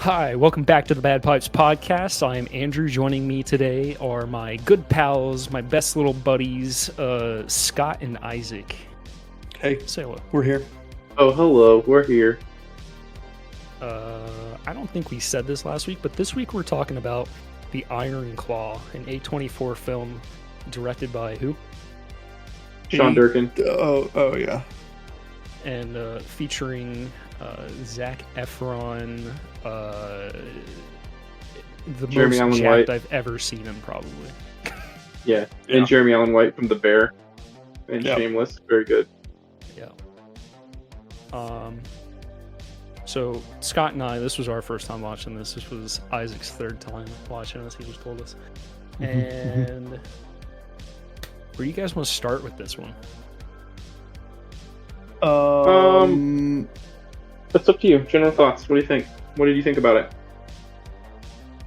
Hi, welcome back to the Bad Pipes podcast. I am Andrew. Joining me today are my good pals, my best little buddies, Scott and Isaac. Hey, say hello. We're here. Oh, hello, we're here. I don't think we said this last week, but this week we're talking about The Iron Claw, an A24 film directed by who? Sean Durkin. Oh yeah. And featuring Zac Efron, the Jeremy most Allen jacked White. I've ever seen him, probably. Yeah, Yeah. and Jeremy Allen White from The Bear. And Yep. Shameless, very good. Yeah. So Scott and I, this was our first time watching this. This was Isaac's third time watching this. He just told us. And where do you guys want to start with this one? That's up to you. General thoughts. What do you think? What did you think about it?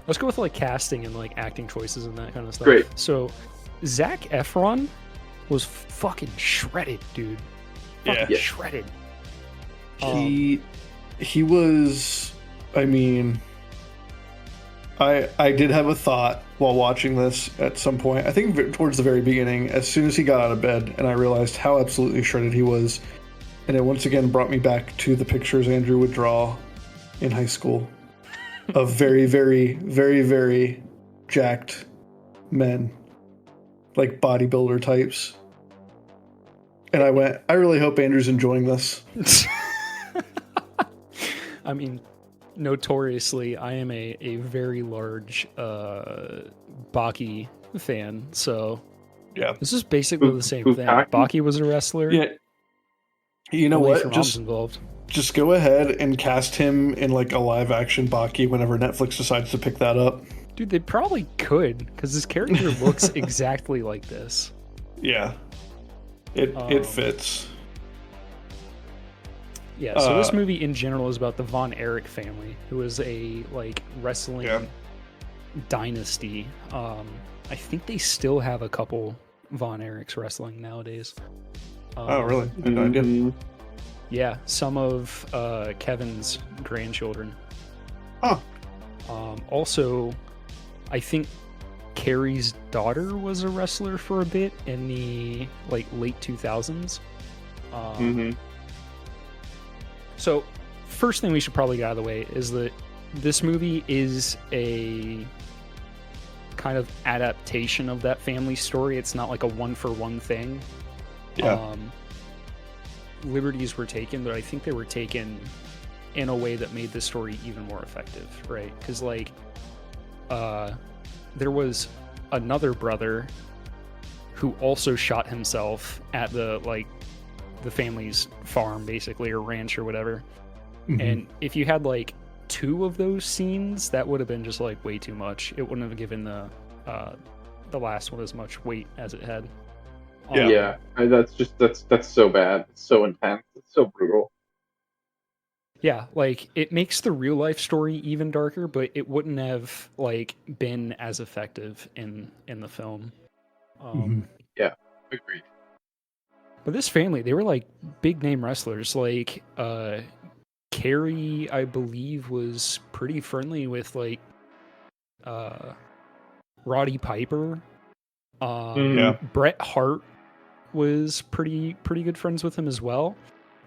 Let's go with like casting and like acting choices and that kind of stuff. Great. So Zac Efron was fucking shredded, dude. Fucking Yeah. shredded. He was. I mean, I did have a thought while watching this at some point. I think towards the very beginning, as soon as he got out of bed, and I realized how absolutely shredded he was, and it once again brought me back to the pictures Andrew would draw in high school of very, very, very, very jacked men, like bodybuilder types. And I went, I really hope Andrew's enjoying this. I mean, notoriously, I am a very large Baki fan, so Yeah. this is basically the same thing. Bukaki? Baki was a wrestler. Yeah. You know only if what? your mom's involved. Just go ahead and cast him in like a live action Baki whenever Netflix decides to pick that up. Dude, they probably could, because his character looks exactly like this. Yeah. It fits. Yeah, so this movie in general is about the Von Erich family, who is a like wrestling dynasty. I think they still have a couple Von Erichs wrestling nowadays. Oh, really? I had no idea. Mhm. Yeah, some of Kevin's grandchildren. Huh. Also, I think Carrie's daughter was a wrestler for a bit in the like late 2000s. Mhm. So, first thing we should probably get out of the way is that this movie is a kind of adaptation of that family story. It's not like a one-for-one thing. Yeah. Liberties were taken, but I think they were taken in a way that made the story even more effective, right? Because like, there was another brother who also shot himself at the family's farm, basically, or ranch or whatever. Mhm. And if you had like two of those scenes, that would have been just like way too much. It wouldn't have given the last one as much weight as it had. Yeah, that's so bad. It's so intense. It's so brutal. Yeah, like it makes the real life story even darker, but it wouldn't have like been as effective in the film. Mhm. Agreed. But this family, they were like big name wrestlers. Like Carrie, I believe, was pretty friendly with like Roddy Piper. Yeah. Bret Hart was pretty good friends with him as well.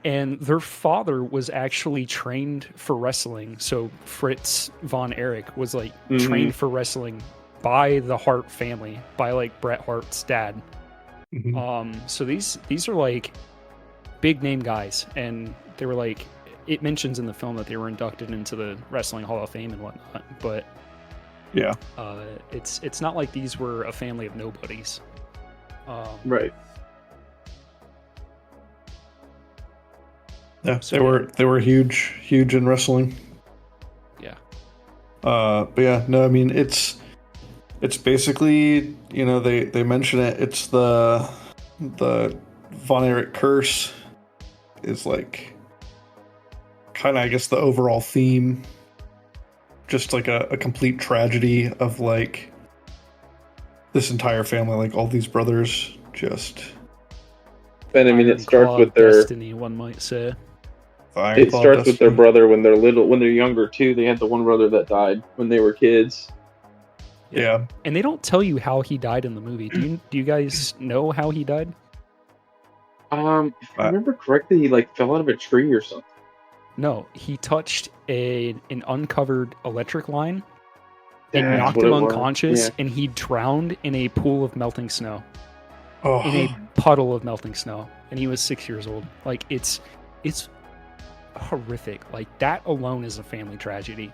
And their father was actually trained for wrestling. So Fritz Von Erich was like trained for wrestling by the Hart family, by like Bret Hart's dad. Mhm. So these are like big name guys, and they were like, it mentions in the film that they were inducted into the Wrestling Hall of Fame and whatnot, but Yeah. it's not like these were a family of nobodies. Right. Yeah. So, They were huge in wrestling. Yeah. But yeah, no, I mean it's basically, you know, they mention it. It's the Von Erich curse is like kind of, I guess, the overall theme. Just like a complete tragedy of like this entire family, like all these brothers, just And I mean, it Iron starts Claw with of their destiny, one might say. Iron It Claw starts with their Destiny. brother when they're little, when they're younger too. They had the one brother that died when they were kids. Yeah. And they don't tell you how he died in the movie. Do you guys know how he died? If I remember correctly, he like fell out of a tree or something. No, he touched an uncovered electric line. It That's knocked what him it was. unconscious, Yeah. and he drowned in a pool of melting snow, in a Oh, puddle of melting snow, and he was 6 years old. Like it's horrific. Like that alone is a family tragedy.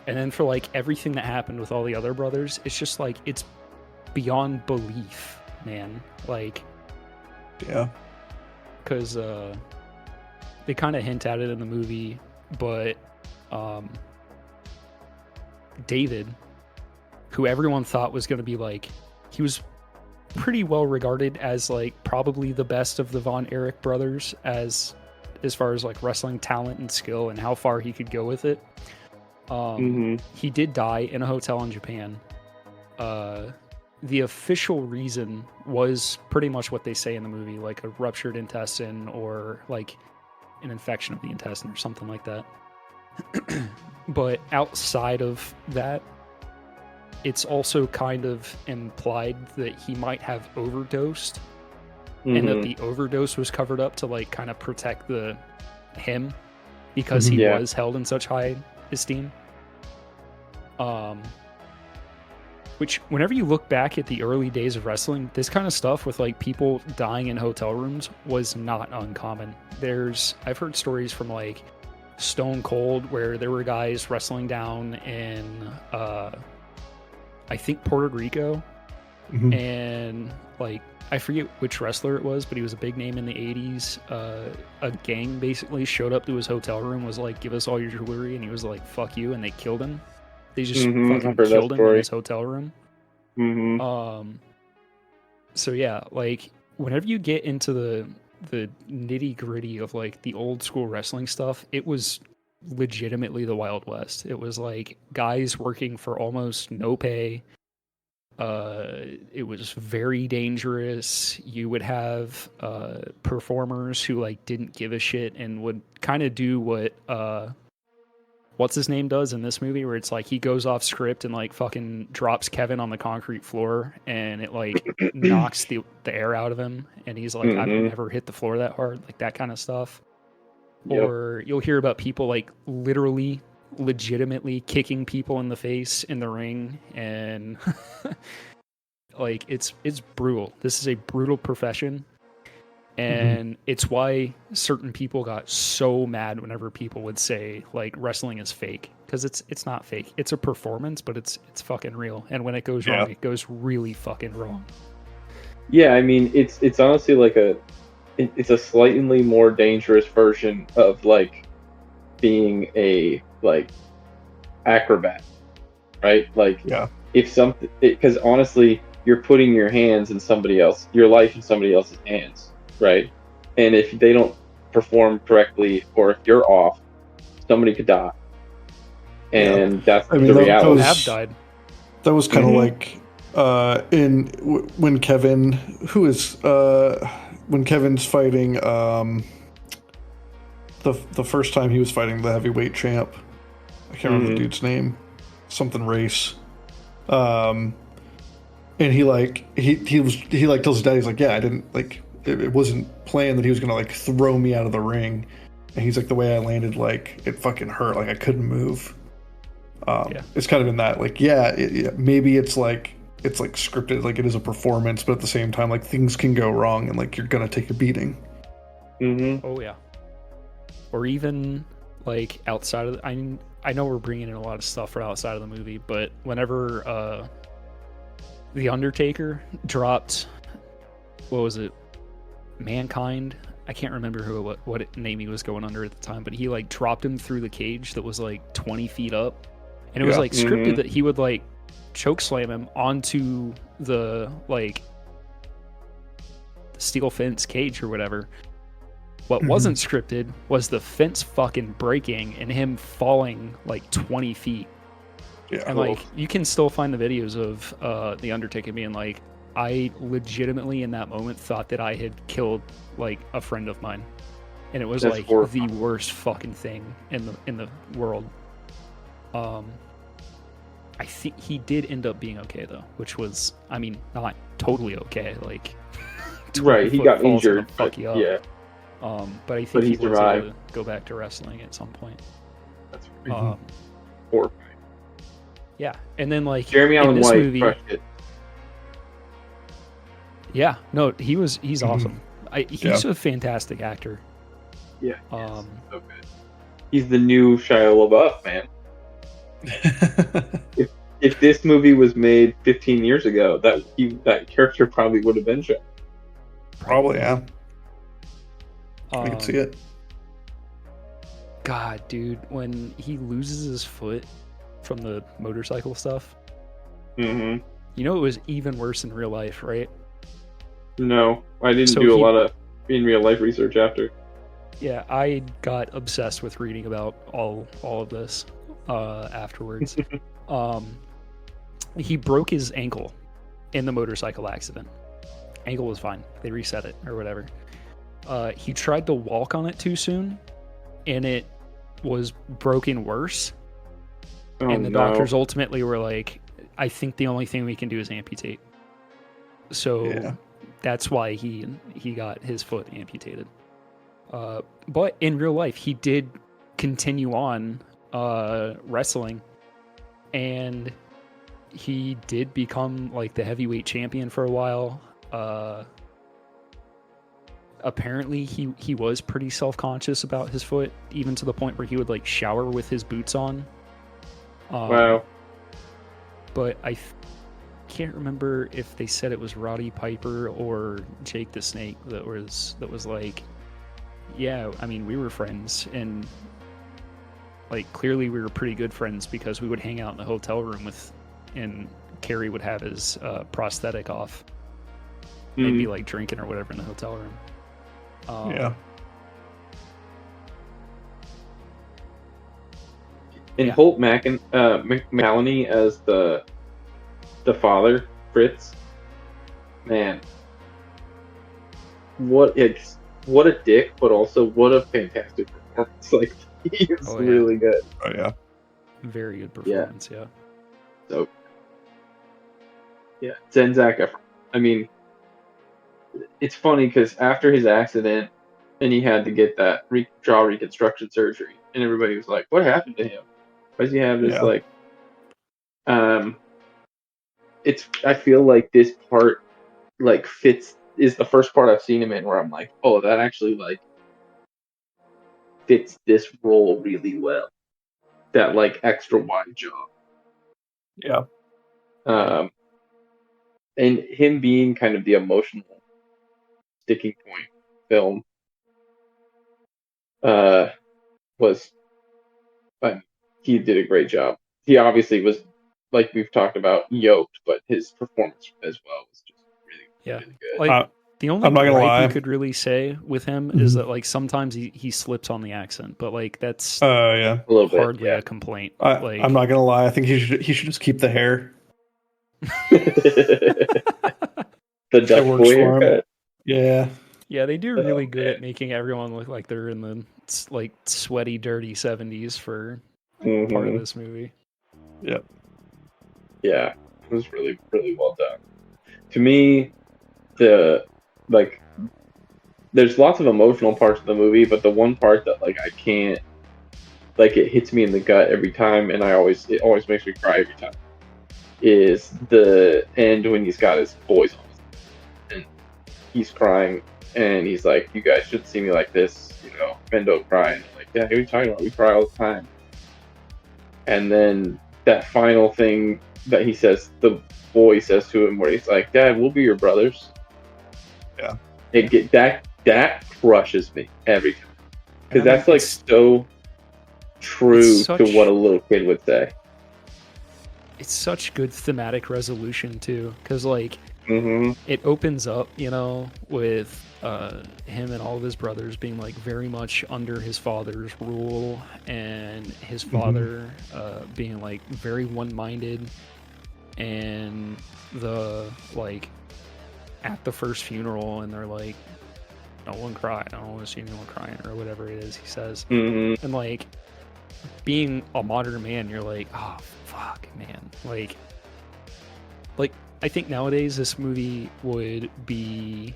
And then for like everything that happened with all the other brothers, it's just like it's beyond belief, man. Like, yeah. because they kind of hint at it in the movie, but David, who everyone thought was going to be like, he was pretty well regarded as like probably the best of the Von Erich brothers as far as like wrestling talent and skill and how far he could go with it. He did die in a hotel in Japan. The official reason was pretty much what they say in the movie, like a ruptured intestine or like an infection of the intestine or something like that. But outside of that, it's also kind of implied that he might have overdosed and that the overdose was covered up to like kind of protect him because he was held in such high esteem. Which whenever you look back at the early days of wrestling, this kind of stuff with like people dying in hotel rooms was not uncommon. I've heard stories from like Stone Cold where there were guys wrestling down in I think Puerto Rico, and like I forget which wrestler it was, but he was a big name in the 80s. A gang basically showed up to his hotel room, was like, give us all your jewelry, and he was like, fuck you, and they killed him. They just fucking killed him in his hotel room. So yeah, like whenever you get into the nitty gritty of like the old school wrestling stuff, it was legitimately the Wild West. It was like guys working for almost no pay. It was very dangerous. You would have performers who like didn't give a shit and would kind of do what what's his name does in this movie, where it's like he goes off script and like fucking drops Kevin on the concrete floor and it like knocks the air out of him, and he's like, I've never hit the floor that hard, like that kind of stuff. Or you'll hear about people like literally legitimately kicking people in the face in the ring, and like it's brutal. This is a brutal profession, and it's why certain people got so mad whenever people would say like wrestling is fake, because it's not fake. It's a performance, but it's fucking real, and when it goes wrong, it goes really fucking wrong. Yeah, I mean it's honestly like it's a slightly more dangerous version of like being a like acrobat, right? Like if something, because honestly you're putting your hands in your life in somebody else's hands, right? And if they don't perform correctly, or if you're off, somebody could die, and that's the reality. Have died. That was kind of like when Kevin's fighting the first time he was fighting the heavyweight champ. I can't remember the dude's name. Something Race. And he tells his dad, he's like, yeah, I didn't like it wasn't planned that he was gonna like throw me out of the ring. And he's like, the way I landed, like it fucking hurt, like I couldn't move. It's kind of in that like, maybe it's like scripted, like it is a performance, but at the same time, like things can go wrong and like you're gonna take a beating. Oh yeah. Or even like outside of I know we're bringing in a lot of stuff for outside of the movie, but whenever the Undertaker dropped, what was it, Mankind, I can't remember what name he was going under at the time, but he like dropped him through the cage that was like 20 feet up, and it was like scripted that he would like choke slam him onto the like steel fence cage or whatever. What wasn't scripted was the fence fucking breaking and him falling like 20 feet. Yeah, and like you can still find the videos of the Undertaker being like, I legitimately in that moment thought that I had killed like a friend of mine. and it was That's like horrifying. the worst fucking thing in the world. I think he did end up being okay though, which was, I mean, not totally okay. Like, Right, he 20-foot got fall's gonna injured, but fuck you up. yeah, But I but think he he was able survived. to go back to wrestling at some point. That's horrifying. Yeah, and then like Jeremy in Allen this White movie, crushed it. yeah, no, he's Mhm. awesome. He's a fantastic actor. Yeah, Um, so good. He's the new Shia LaBeouf, man. If this movie was made 15 years ago, that character probably would have been Shia. Probably, yeah. I can see it. God, dude, when he loses his foot from the motorcycle stuff, Mm-hmm. you know it was even worse in real life, right? No, I didn't So do a he- lot of in real life research after. Yeah, I got obsessed with reading about all of this afterwards. He broke his ankle in the motorcycle accident. Ankle was fine. They reset it or whatever. He tried to walk on it too soon, and it was broken worse. Oh, And the no. doctors ultimately were like, I think the only thing we can do is amputate. So Yeah. that's why he got his foot amputated. But in real life, he did continue on wrestling, and he did become like the heavyweight champion for a while. Apparently, he was pretty self-conscious about his foot, even to the point where he would like shower with his boots on. Wow. But I can't remember if they said it was Roddy Piper or Jake the Snake that was like, yeah, I mean, we were friends, and like clearly we were pretty good friends because we would hang out in the hotel room and Kerry would have his prosthetic off. They'd be like drinking or whatever in the hotel room. Yeah. And Holt McCallany as the father, Fritz. Man, what a dick, but also what a fantastic performance! Like he's really good. Oh yeah. Very good performance. Yeah. So yeah, Zac Efron. I mean, it's funny because after his accident, and he had to get that jaw reconstruction surgery, and everybody was like, "What happened to him? Why does he have this like?" I feel like this part like is the first part I've seen him in where I'm like, oh, that actually like fits this role really well. That like extra wide jaw. Yeah. And him being kind of the emotional sticking point film was he did a great job. He obviously was, like we've talked about, yoked, but his performance as well was just really good. Like the only I'm not gonna lie. you could really say with him is that like sometimes he slips on the accent, but like that's yeah, a little hardly bit, a complaint. I'm not gonna lie. I think he should just keep the hair. The Dutch boy haircut. Yeah. Yeah, they do really good at making everyone look like they're in the like sweaty, dirty 70s for part of this movie. Yep. Yeah, it was really, really well done. To me, there's lots of emotional parts of the movie, but the one part that like I can't, like it hits me in the gut every time, and it always makes me cry every time, is the end when he's got his boys on and he's crying, and he's like, "You guys shouldn't see me like this, men don't cry." And I'm like, "Yeah, what are you talking about? We cry all the time." And then that final thing that he says, the boy says to him, where he's like, "Dad, we'll be your brothers." Yeah. That crushes me every time, because that's like so true to what a little kid would say. It's such good thematic resolution too, because like it opens up, with him and all of his brothers being like very much under his father's rule, and his father being like very one-minded, and the like at the first funeral, and they're like, no one cry. I don't want to see anyone crying, or whatever it is he says. Mm-hmm. And like, being a modern man, you're like, oh fuck, man. Like I think nowadays this movie would be.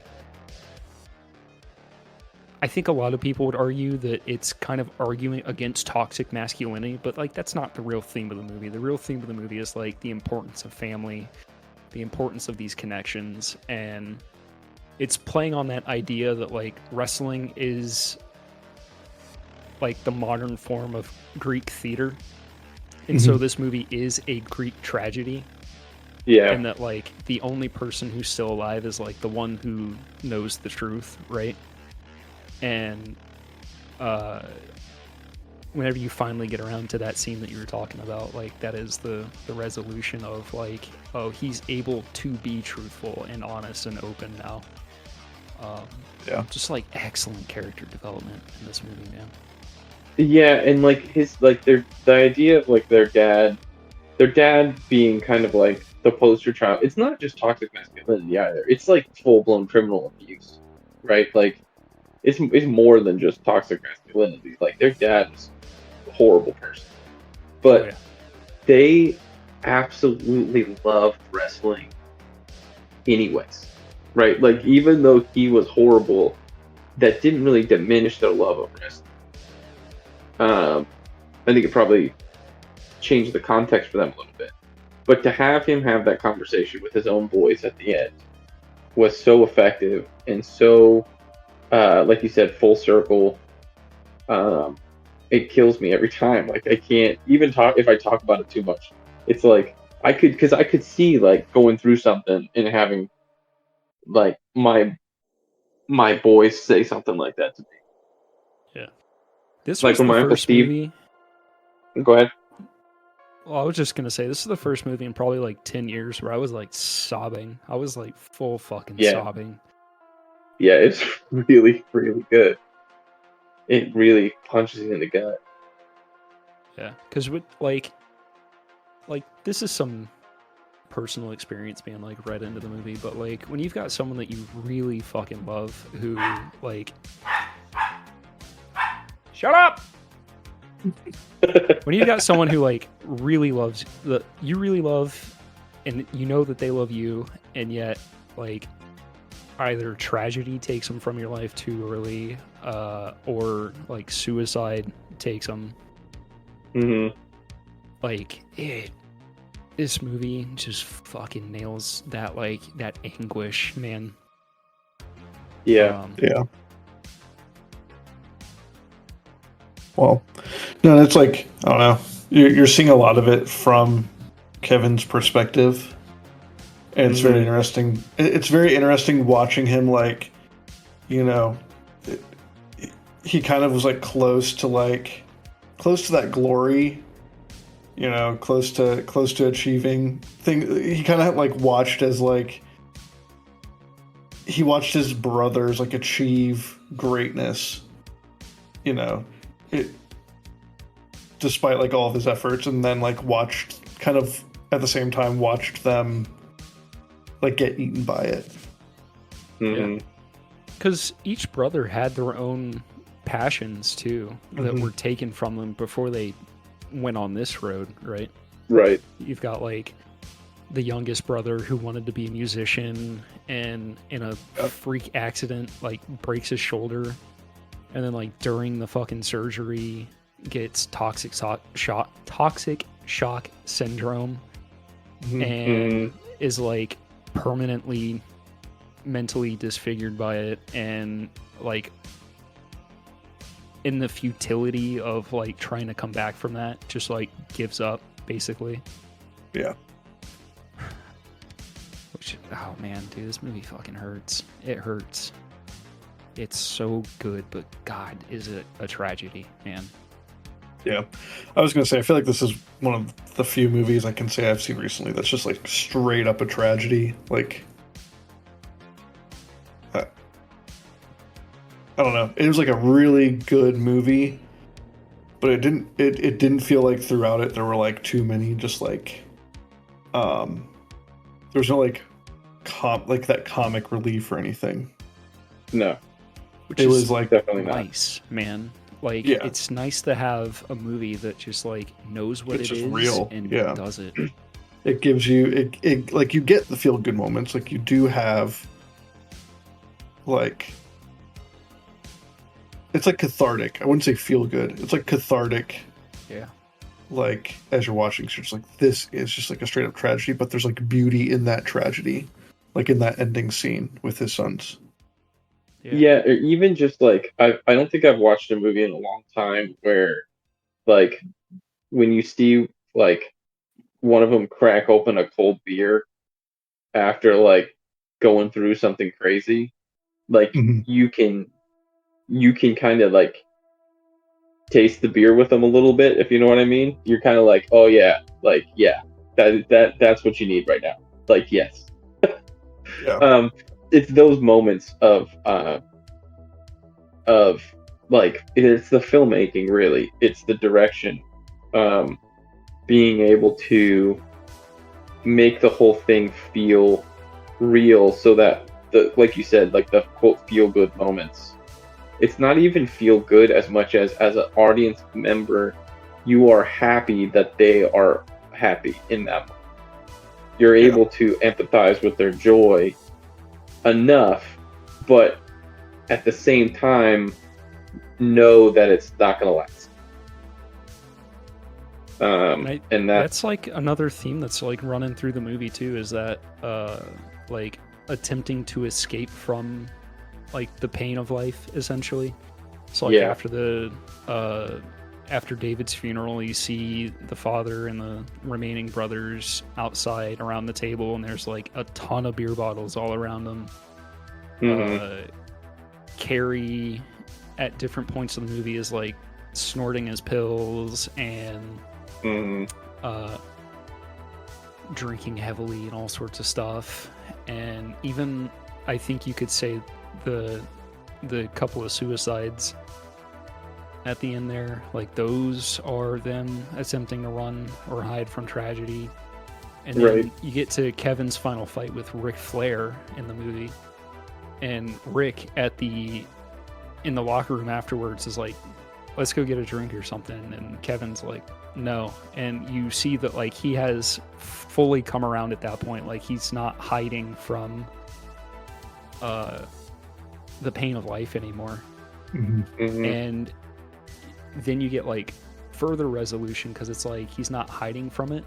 I think a lot of people would argue that it's kind of arguing against toxic masculinity, but like that's not the real theme of the movie. The real theme of the movie is like the importance of family, the importance of these connections, and it's playing on that idea that like wrestling is like the modern form of Greek theater. And so this movie is a Greek tragedy. Yeah. And that like the only person who's still alive is like the one who knows the truth, right? And whenever you finally get around to that scene that you were talking about, like that is the resolution of like, oh, he's able to be truthful and honest and open now. Just like excellent character development in this movie, man. Yeah, and like the idea of like their dad being kind of like the poster child. It's not just toxic masculinity either. It's like full blown criminal abuse, right? Like it's more than just toxic masculinity. Like their dad is a horrible person, but they absolutely loved wrestling, anyways, right? Like even though he was horrible, that didn't really diminish their love of wrestling. I think it probably changed the context for them a little bit. But to have him have that conversation with his own boys at the end was so effective and so, like you said, full circle. It kills me every time. Like I can't even talk if I talk about it too much. It's like I could see like going through something and having like my boys say something like that to me. Yeah. This like was when the my Uncle first Steve. movie. Go ahead. Well, I was just gonna say this is the first movie in probably like 10 years where I was like sobbing. I was like full fucking sobbing. Yeah, it's really, really good. It really punches you in the gut. Yeah, because with like this is some personal experience being like read into the movie, but like when you've got someone that you really fucking love who like shut up. When you've got someone who like really loves you really love, and you know that they love you, and yet like either tragedy takes them from your life too early, or like suicide takes them. Mm-hmm. Like this movie just fucking nails that, like that anguish, man. Yeah. Well, no, it's like, I don't know. You're seeing a lot of it from Kevin's perspective. And it's very interesting. It's very interesting watching him, like, you know, he kind of was like close to that glory, you know, close to achieving thing. He kind of like watched as like he watched his brothers like achieve greatness, you know, despite like all of his efforts, and then like watched kind of at the same time watched them like get eaten by it. Because each brother had their own passions too that were taken from them before they went on this road, right? Right. You've got like the youngest brother who wanted to be a musician, and in a freak accident like breaks his shoulder, and then like during the fucking surgery gets toxic shock syndrome, and is like permanently mentally disfigured by it, and like in the futility of like trying to come back from that just like gives up basically. Which, oh man, dude, this movie fucking hurts. It hurts. It's so good, but God, is it a tragedy, man. Yeah. I was going to say, I feel like this is one of the few movies I can say I've seen recently that's just like straight up a tragedy. Like, I don't know. It was like a really good movie, but it didn't feel like throughout it there were like too many just like there's no like that comic relief or anything. No. which It is was like, Definitely not. nice, man. Like, yeah, it's nice to have a movie that just like knows what it's it just is real. and Yeah. does it. It gives you it like you get the feel good moments. Like you do have like it's like cathartic. I wouldn't say feel good. It's like cathartic. Yeah. Like as you're watching, so it's like this is just like a straight up tragedy, but there's like beauty in that tragedy, like in that ending scene with his sons. Yeah, or even just like I don't think I've watched a movie in a long time where like when you see like one of them crack open a cold beer after like going through something crazy, like Mhm. you can kind of like taste the beer with them a little bit, if you know what I mean. You're kind of like, oh yeah, like yeah, that's what you need right now. Like yes, Yeah. it's those moments of like it's the filmmaking really, it's the direction, um, being able to make the whole thing feel real, so that the like you said, like the quote feel good moments. It's not even feel good as much as an audience member, you are happy that they are happy in that moment. You're Yeah. able to empathize with their joy enough, but at the same time know that it's not going to last. And that, That's like another theme that's like running through the movie too, is that like attempting to escape from like the pain of life, essentially. So like yeah, after David's funeral, you see the father and the remaining brothers outside around the table, and there's like a ton of beer bottles all around them. mm-hmm. Carrie, at different points of the movie, is like snorting his pills and Mm-hmm. drinking heavily and all sorts of stuff. And even I think you could say the couple of suicides at the end there, like those are them attempting to run or hide from tragedy. And then Right. you get to Kevin's final fight with Ric Flair in the movie, and Rick in the locker room afterwards is like, let's go get a drink or something, and Kevin's like, no. And you see that like he has fully come around at that point, like he's not hiding from the pain of life anymore. Mhm. Mm-hmm. And then you get like further resolution, because it's like he's not hiding from it,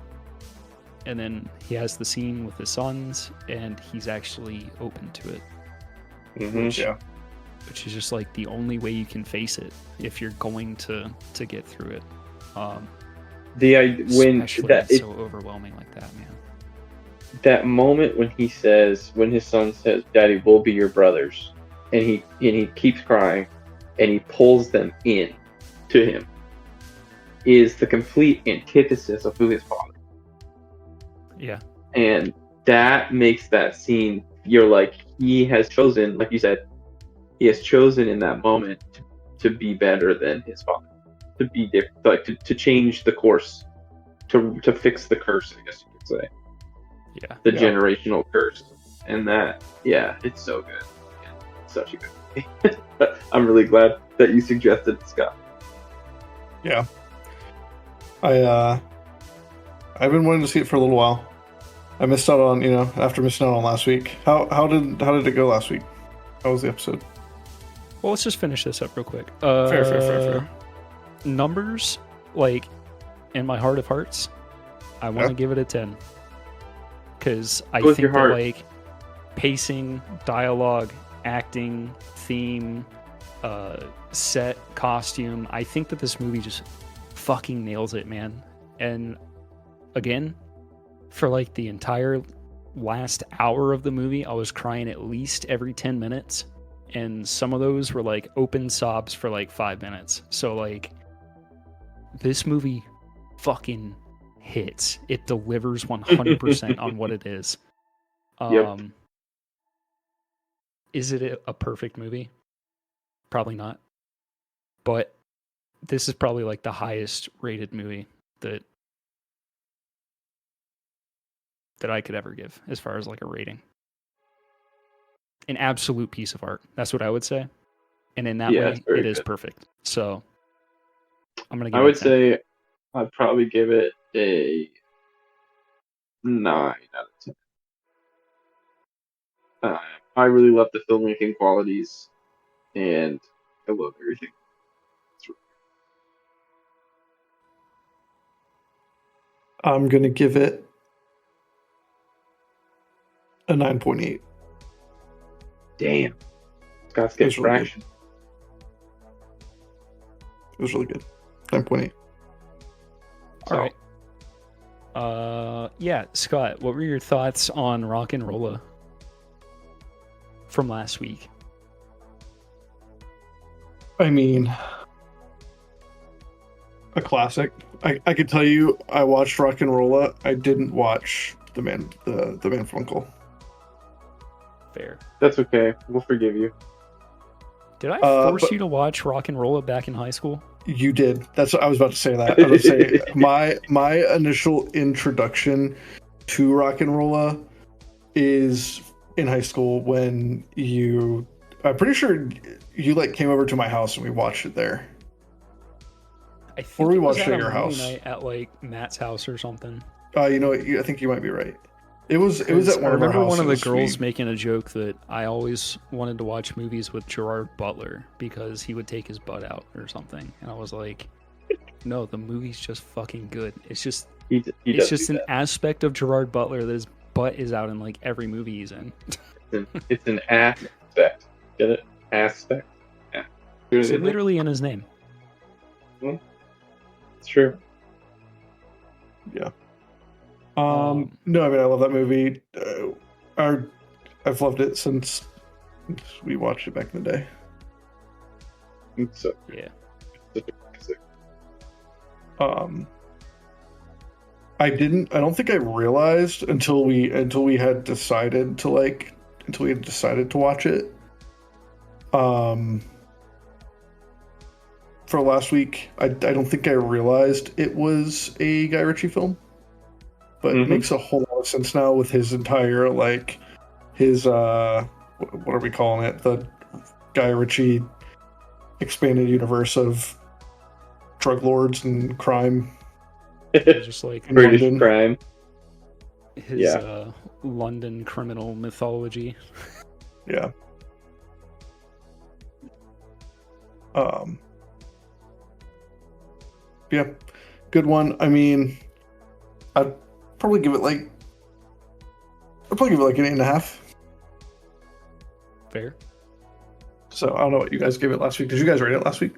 and then he has the scene with his sons and he's actually open to it, Mm-hmm. Yeah. which is just like the only way you can face it if you're going to get through it. When Especially that it's so overwhelming like that, man. that moment when when his son says, "Daddy, we'll be your brothers," and he keeps crying, and he pulls them in to him, is the complete antithesis of who his father. Yeah. And that makes that scene, you're like, he has chosen, like you said, he has chosen in that moment to be better than his father, to be different, like to change the course, to fix the curse, I guess you could say, Yeah. the Yeah. generational curse. And that, yeah, it's so good. Yeah, it's such a good movie. I'm really glad that you suggested it, Scott. Yeah. I've been wanting to see it for a little while. I missed out on, after missing out on last week. How did it go last week? How was the episode? Well, let's just finish this up real quick. Fair. Numbers, like, in my heart of hearts, I want to give it a 10. Because I Go with think your that, heart. like, pacing, dialogue, acting, theme, set, costume, I think that this movie just fucking nails it, man. And again, for like the entire last hour of the movie, I was crying at least every 10 minutes. And some of those were like open sobs for like 5 minutes. So like this movie fucking hits. It delivers 100% on what it is. Yep. Is it a perfect movie? Probably not. But this is probably like the highest rated movie that I could ever give as far as like a rating. An absolute piece of art. That's what I would say. and in that Yeah, it's way, very it is good. perfect. So I'm gonna give I it would a 10. say I'd probably give it a 9 out of 10. I really love the filmmaking qualities, and I love everything. I'm gonna give it a 9.8. Damn, Scott's It getting was really good. traction. It was really good. 9.8. All right. Yeah, Scott, what were your thoughts on Rock and Rolla from last week? I mean, a classic. I could tell you, I watched Rock and Rolla. I didn't watch the man from Uncle. Fair. That's okay. We'll forgive you. Did I force but- you to watch Rock and Rolla back in high school? You did. That's what I was about to say. That I was about to say my initial introduction to Rock and Rolla is in high school when you. I'm pretty sure you like came over to my house and we watched it there. I think we it was watched at at your a movie house. night at like Matt's house or something. You know what? I think you might be right. It was at one I of our remember houses. one of the girls making a joke that I always wanted to watch movies with Gerard Butler because he would take his butt out or something, and I was like, "No, the movie's just fucking good. It's just it's just an aspect of Gerard Butler that his butt is out in like every movie he's in." It's an aspect. Get it? Aspect. Yeah. It's literally in his name. It's true. Yeah. No, I mean I love that movie. I've loved it since we watched it back in the day. So Yeah. I don't think I realized until we had decided to watch it. For last week, I don't think I realized it was a Guy Ritchie film. But it makes a whole lot of sense now with his entire his what are we calling it? The Guy Ritchie expanded universe of drug lords and crime. Just like British London. crime. His London criminal mythology. Yeah. Yeah, good one. I mean, I'd probably give it like an 8.5. Fair. So I don't know what you guys gave it last week. Did you guys rate it last week?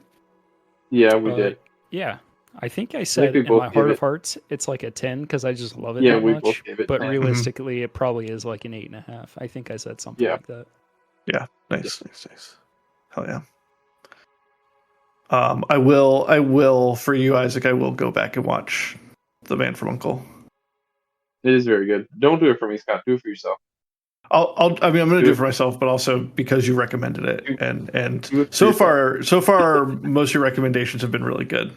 Yeah, we did. Yeah. I think I said we in both my gave heart it- of hearts, it's like a 10 because I just love it Yeah, that we much. both gave it But 10. realistically, it probably is like an 8.5. I think I said something Yeah. like that. Yeah, nice. Hell yeah. I will for you, Isaac. I will go back and watch The Man from U.N.C.L.E. It is very good. Don't do it for me, Scott. Do it for yourself. I'm going to do it for myself, but also because you recommended it, and Do it for so yourself. far, most of your recommendations have been really good.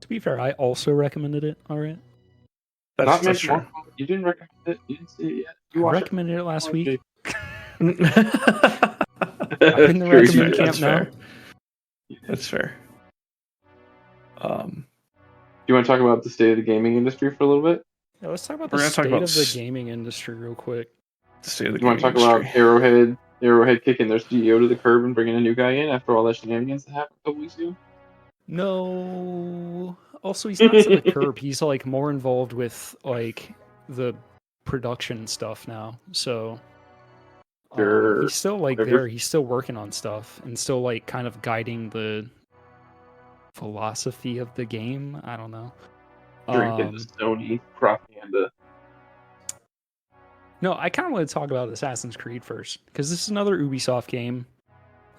To be fair, I also recommended it. All right. That's true. You didn't recommend it. You didn't see it yet. I recommended it last week. I'm in the recommend camp now. That's fair. Do you want to talk about the state of the gaming industry for a little bit? Yeah, let's talk about We're the gonna talk state about of the gaming industry real quick. The state of the You want to gaming talk about industry. Arrowhead kicking their CEO to the curb and bringing a new guy in after all that shenanigans that happened a couple weeks ago? No. Also, he's not to the curb. He's like more involved with like the production stuff now. So Sure. he's still like Whatever. there. He's still working on stuff and still like kind of guiding the philosophy of the game. I don't know. Drinking the Sony propaganda. No, I kind of want to talk about Assassin's Creed first because this is another Ubisoft game.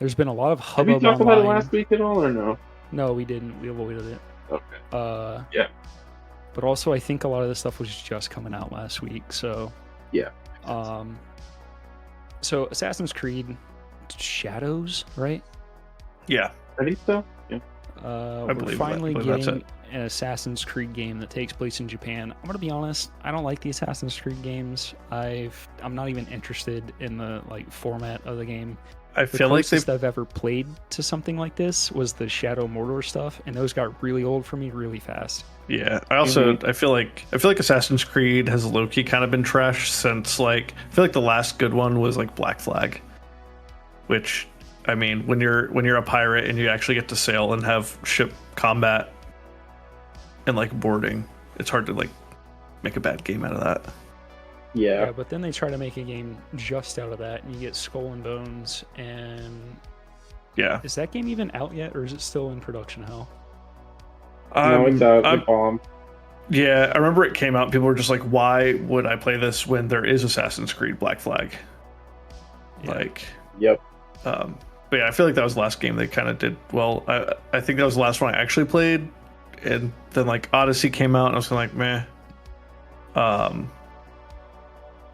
There's been a lot of Have you hubbub talked online. about it last week at all, or no? No, we didn't. We avoided it. Okay. Yeah. But also, I think a lot of this stuff was just coming out last week. So Yeah. So Assassin's Creed Shadows, right? Yeah, I think so. Yeah. We're believe finally that. I believe that's getting an Assassin's Creed game that takes place in Japan. I'm gonna be honest, I don't like the Assassin's Creed games. I'm not even interested in the like format of the game. I The feel like closest I've ever played to something like this was the Shadow Mordor stuff, and those got really old for me really fast. Yeah, I also I feel like Assassin's Creed has low-key kind of been trash since like I feel like the last good one was like Black Flag, which I mean when you're a pirate and you actually get to sail and have ship combat and like boarding, it's hard to like make a bad game out of that. Yeah. But then they try to make a game just out of that, and you get Skull and Bones. And Yeah, is that game even out yet, or is it still in production hell? No, it's out. It bombed. Yeah, I remember it came out. People were just like, "Why would I play this when there is Assassin's Creed Black Flag?" Yeah. Like, Yep. but yeah, I feel like that was the last game they kind of did well. I think that was the last one I actually played, and then like Odyssey came out, and I was kind of like, meh.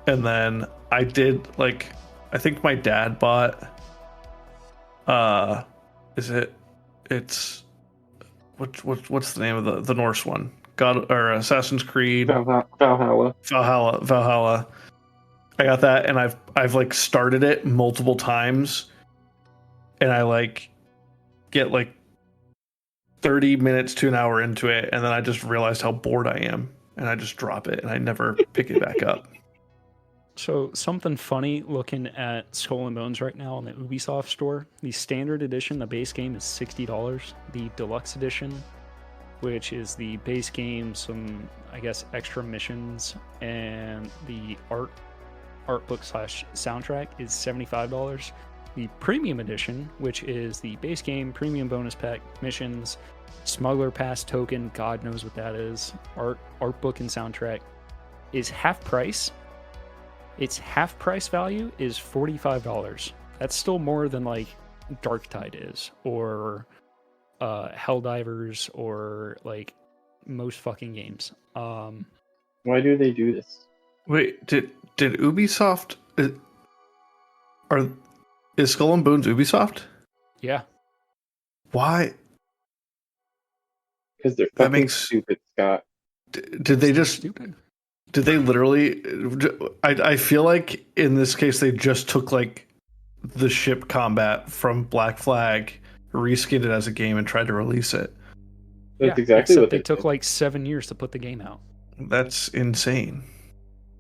And then I did like, I think my dad bought. It's what's the name of the Norse one? God or Assassin's Creed Valhalla. Valhalla. I got that, and I've like started it multiple times, and I like get like 30 minutes to an hour into it, and then I just realized how bored I am, and I just drop it, and I never pick it back up. So something funny looking at Skull and Bones right now on the Ubisoft store. The standard edition, the base game, is $60. The deluxe edition, which is the base game, some I guess extra missions, and the art book / soundtrack is $75. The premium edition, which is the base game, premium bonus pack, missions, smuggler pass token, God knows what that is, art book and soundtrack, is half price. Its half price value is $45. That's still more than like Darktide is, or Helldivers, or like most fucking games. Why do they do this? Wait, did Ubisoft is Skull and Bones Ubisoft? Yeah. Why? Because they're fucking stupid, Scott. Did they just stupid? Did they literally? I feel like in this case they just took like the ship combat from Black Flag, reskinned it as a game, and tried to release it. That's exactly what they took like 7 years to put the game out. That's insane.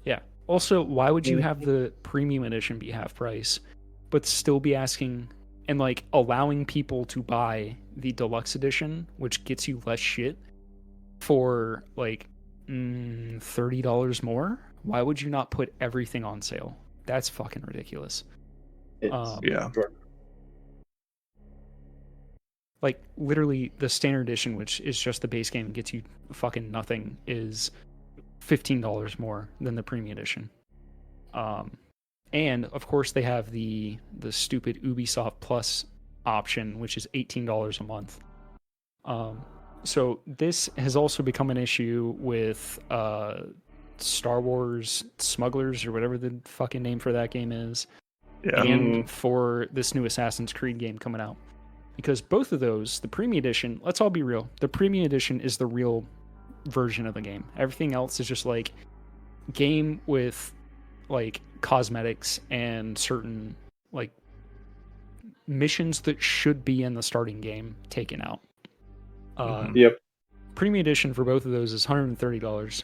Yeah. Also, why would you have the premium edition be half price, but still be asking and like allowing people to buy the deluxe edition, which gets you less shit, for like $30 more? Why would you not put everything on sale? That's fucking ridiculous. Yeah. Like literally the standard edition, which is just the base game and gets you fucking nothing, is $15 more than the premium edition. And of course they have the stupid Ubisoft Plus option, which is $18 a month. So this has also become an issue with Star Wars Smugglers, or whatever the fucking name for that game is, and for this new Assassin's Creed game coming out. Because both of those, the premium edition, let's all be real, the premium edition is the real version of the game. Everything else is just like game with like cosmetics and certain like missions that should be in the starting game taken out. Yep. Premium edition for both of those is $130.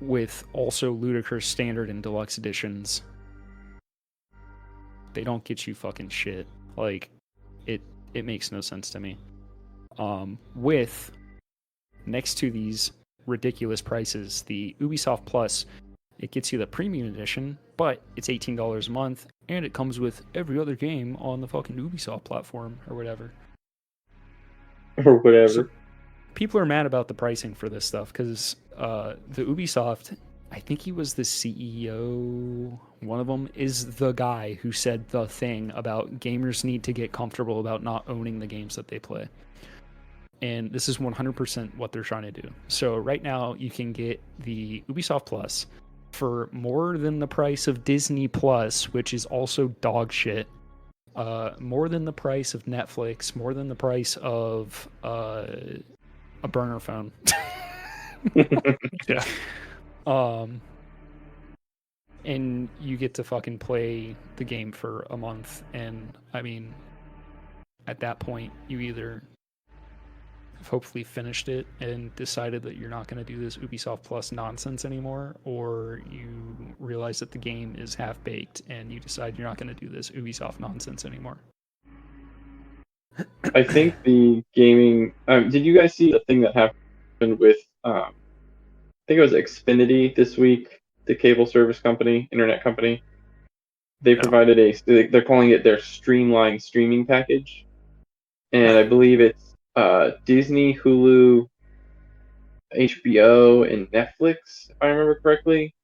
With also ludicrous standard and deluxe editions. They don't get you fucking shit. Like, it makes no sense to me. With next to these ridiculous prices, the Ubisoft Plus, it gets you the premium edition, but it's $18 a month, and it comes with every other game on the fucking Ubisoft platform or whatever. Or whatever. So people are mad about the pricing for this stuff because the Ubisoft, I think he was the CEO, one of them, is the guy who said the thing about gamers need to get comfortable about not owning the games that they play. And this is 100% what they're trying to do. So right now you can get the Ubisoft Plus for more than the price of Disney Plus, which is also dog shit. More than the price of Netflix, more than the price of a burner phone. Yeah. and you get to fucking play the game for a month. And I mean, at that point, you either have hopefully finished it and decided that you're not going to do this Ubisoft Plus nonsense anymore, or you realize that the game is half baked and you decide you're not going to do this Ubisoft nonsense anymore. I think the gaming. Did you guys see the thing that happened with? I think it was Xfinity this week, the cable service company, internet company. They provided they're calling it their streamlined streaming package, and I believe it's Disney, Hulu, HBO, and Netflix, if I remember correctly.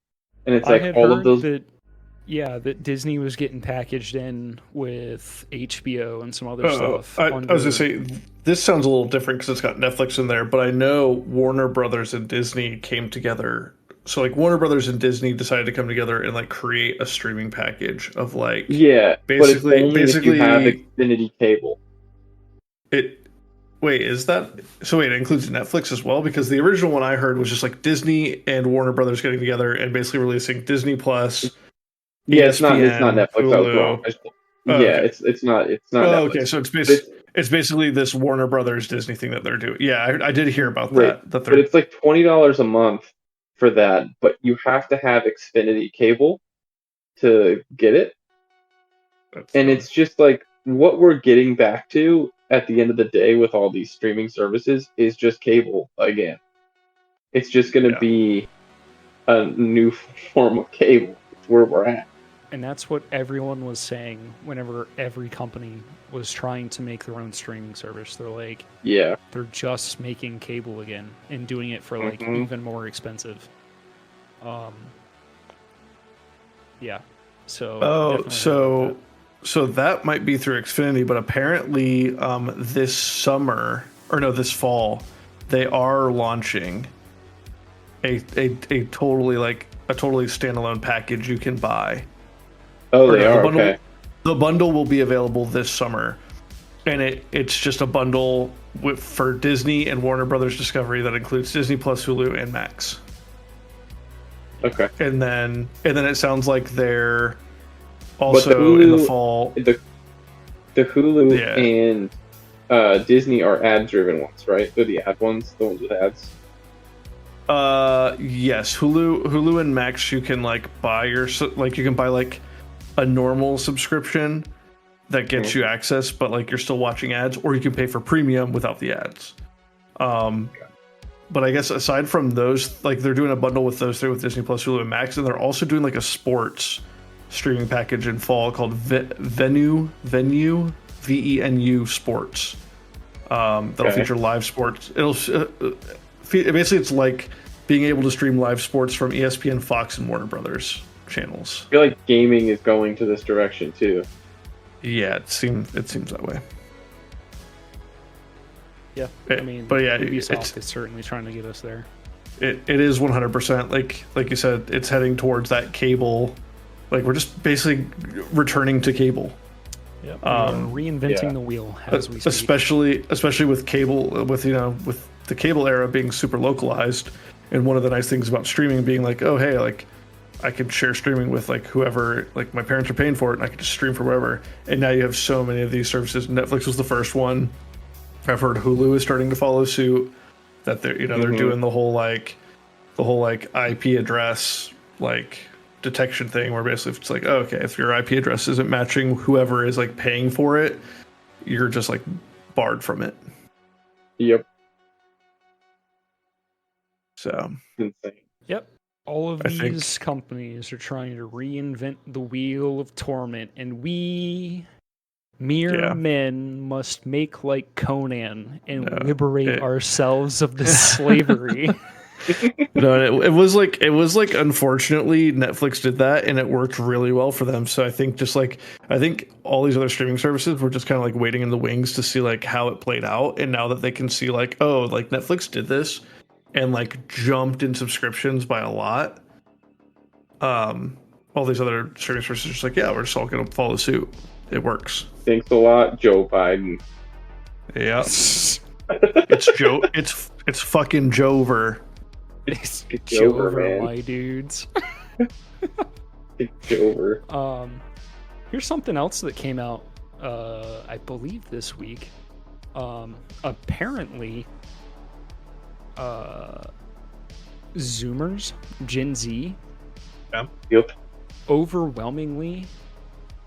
And it's I like had all of heard those. that Disney was getting packaged in with HBO and some other stuff. I was gonna say this sounds a little different because it's got Netflix in there, but I know Warner Brothers and Disney came together. So like Warner Brothers and Disney decided to come together and like create a streaming package of like Yeah, basically but it's only if you have Xfinity cable. Wait, is that so? Wait, it includes Netflix as well? Because the original one I heard was just like Disney and Warner Brothers getting together and basically releasing Disney Plus. Yeah, ESPN, it's not Netflix. Hulu. I was wrong. Okay. It's not Oh, Netflix. okay, so it's basically this Warner Brothers Disney thing that they're doing. Yeah, I did hear about right. that. But it's like $20 a month for that, but you have to have Xfinity cable to get it. And it's just like what we're getting back to at the end of the day with all these streaming services is just cable again. It's just going to be a new form of cable. It's where we're at. And that's what everyone was saying whenever every company was trying to make their own streaming service. They're like, yeah, they're just making cable again and doing it for like even more expensive. Yeah. So so that might be through Xfinity, but apparently this fall they are launching a totally standalone package you can buy. Oh, they are. Okay. The bundle will be available this summer, and it's just a bundle for Disney and Warner Brothers Discovery that includes Disney Plus, Hulu, and Max. Okay. And then it sounds like they're also in the fall. The Hulu and Disney are ad-driven ones, right? They're the ad ones, the ones with ads. Yes, Hulu and Max you can like buy you can buy like a normal subscription that gets you access, but like you're still watching ads, or you can pay for premium without the ads. But I guess aside from those, like they're doing a bundle with those three with Disney Plus, Hulu, and Max, and they're also doing like a sports streaming package in fall called Venu VENU Sports. That'll feature live sports. It'll basically it's like being able to stream live sports from ESPN, Fox, and Warner Brothers channels. I feel like gaming is going to this direction too. Yeah, it seems that way. Yeah, I mean, but yeah, Ubisoft is certainly trying to get us there. It is 100%. Like you said, it's heading towards that cable. Like we're just basically returning to cable. Yeah, reinventing the wheel as we speak. Especially with cable, with the cable era being super localized, and one of the nice things about streaming being like, oh hey, like I can share streaming with like whoever, like my parents are paying for it, and I can just stream from wherever. And now you have so many of these services. Netflix was the first one. I've heard Hulu is starting to follow suit. That they're they're doing the whole IP address like detection thing, where basically it's like, oh, okay, if your IP address isn't matching whoever is like paying for it, you're just like barred from it. Yep. So insane. Yep. All of these companies are trying to reinvent the wheel of torment, and we mere men must make like Conan and liberate ourselves of this slavery. No, it was like unfortunately Netflix did that and it worked really well for them. So I think all these other streaming services were just kind of like waiting in the wings to see like how it played out. And now that they can see like, oh, like Netflix did this and like jumped in subscriptions by a lot. All these other streaming services are just like, yeah, we're just all gonna follow suit. It works. Thanks a lot, Joe Biden. Yeah. It's Joe. It's fucking Jover. It's Jover, my dudes. Take over. Here's something else that came out, I believe this week. Apparently, Zoomers, Gen Z, Yep. overwhelmingly,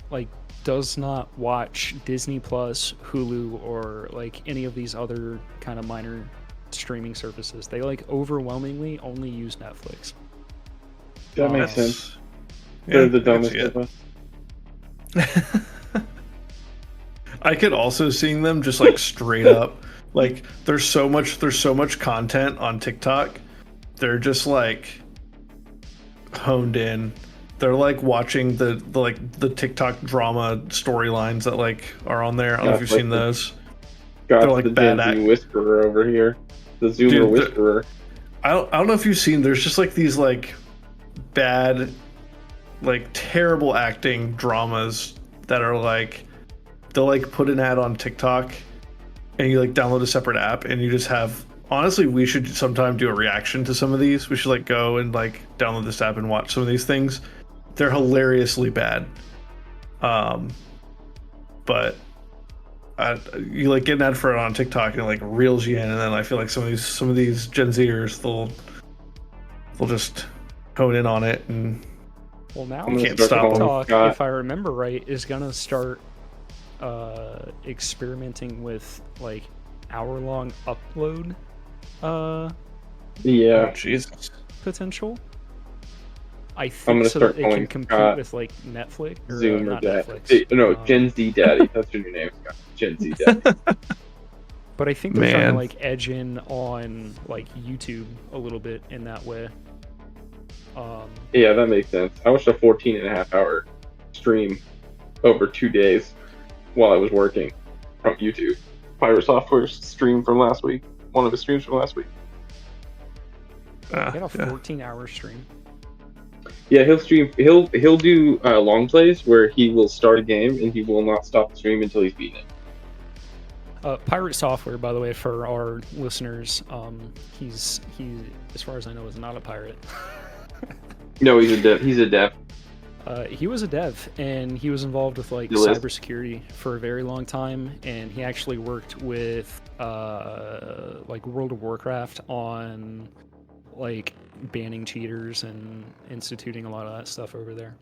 like, does not watch Disney Plus, Hulu, or like any of these other kind of minor streaming services. They like overwhelmingly only use Netflix. That makes That's- sense. Yeah, They're the I can dumbest see it. of us. I could also seeing them just like straight up, like there's so much content on TikTok. They're just like honed in. They're like watching the TikTok drama storylines that like are on there. I don't know if you've seen those. Got They're like the bad Gen Z act. whisperer over here. The Zoomer Dude, whisperer. I don't know if you've seen. There's just like these like bad, like terrible acting dramas that are like they'll like put an ad on TikTok and you like download a separate app and you just have. Honestly, we should sometime do a reaction to some of these. We should like go and like download this app and watch some of these things. They're hilariously bad. But you like get an ad for it on TikTok and it like reels you in, and then I feel like some of these Gen Zers they'll just hone in on it and Well, now I'm gonna can't start stop them. calling TikTok, Scott. if I remember right, is gonna start experimenting with like hour-long upload Yeah. Oh, Jesus. potential. I I'm think gonna so that start they can calling compete Scott with like Netflix or Zoomer not Dad. Netflix. No, Gen Z Daddy. That's your new name, Scott. Gen Z Daddy. But I think they're trying to Man. like edge in on like YouTube a little bit in that way. Yeah, that makes sense. I watched a 14.5-hour stream over 2 days while I was working from YouTube. Pirate Software's stream from last week. One of his streams from last week. He had a Yeah. 14-hour stream. Yeah, he'll stream. He'll do long plays where he will start a game and he will not stop the stream until he's beaten it. Pirate Software, by the way, for our listeners, he, as far as I know, is not a pirate. No, he's a dev. He's a dev. He was a dev, and he was involved with like Still is. cybersecurity for a very long time, and he actually worked with like World of Warcraft on like banning cheaters and instituting a lot of that stuff over there.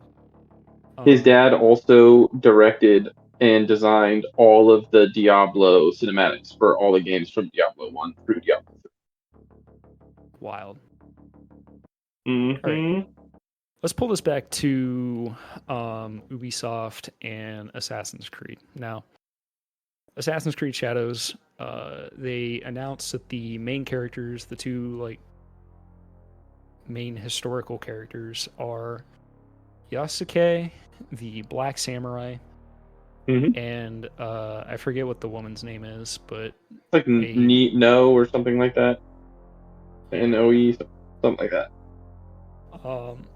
His dad also directed and designed all of the Diablo cinematics for all the games from Diablo 1 through Diablo 3. Wild. Mm-hmm. All right. Let's pull this back to Ubisoft and Assassin's Creed. Now, Assassin's Creed Shadows, they announced that the main characters, the two like main historical characters, are Yasuke, the Black Samurai, Mhm. and I forget what the woman's name is, but Like No or something like that. NOE, something like that.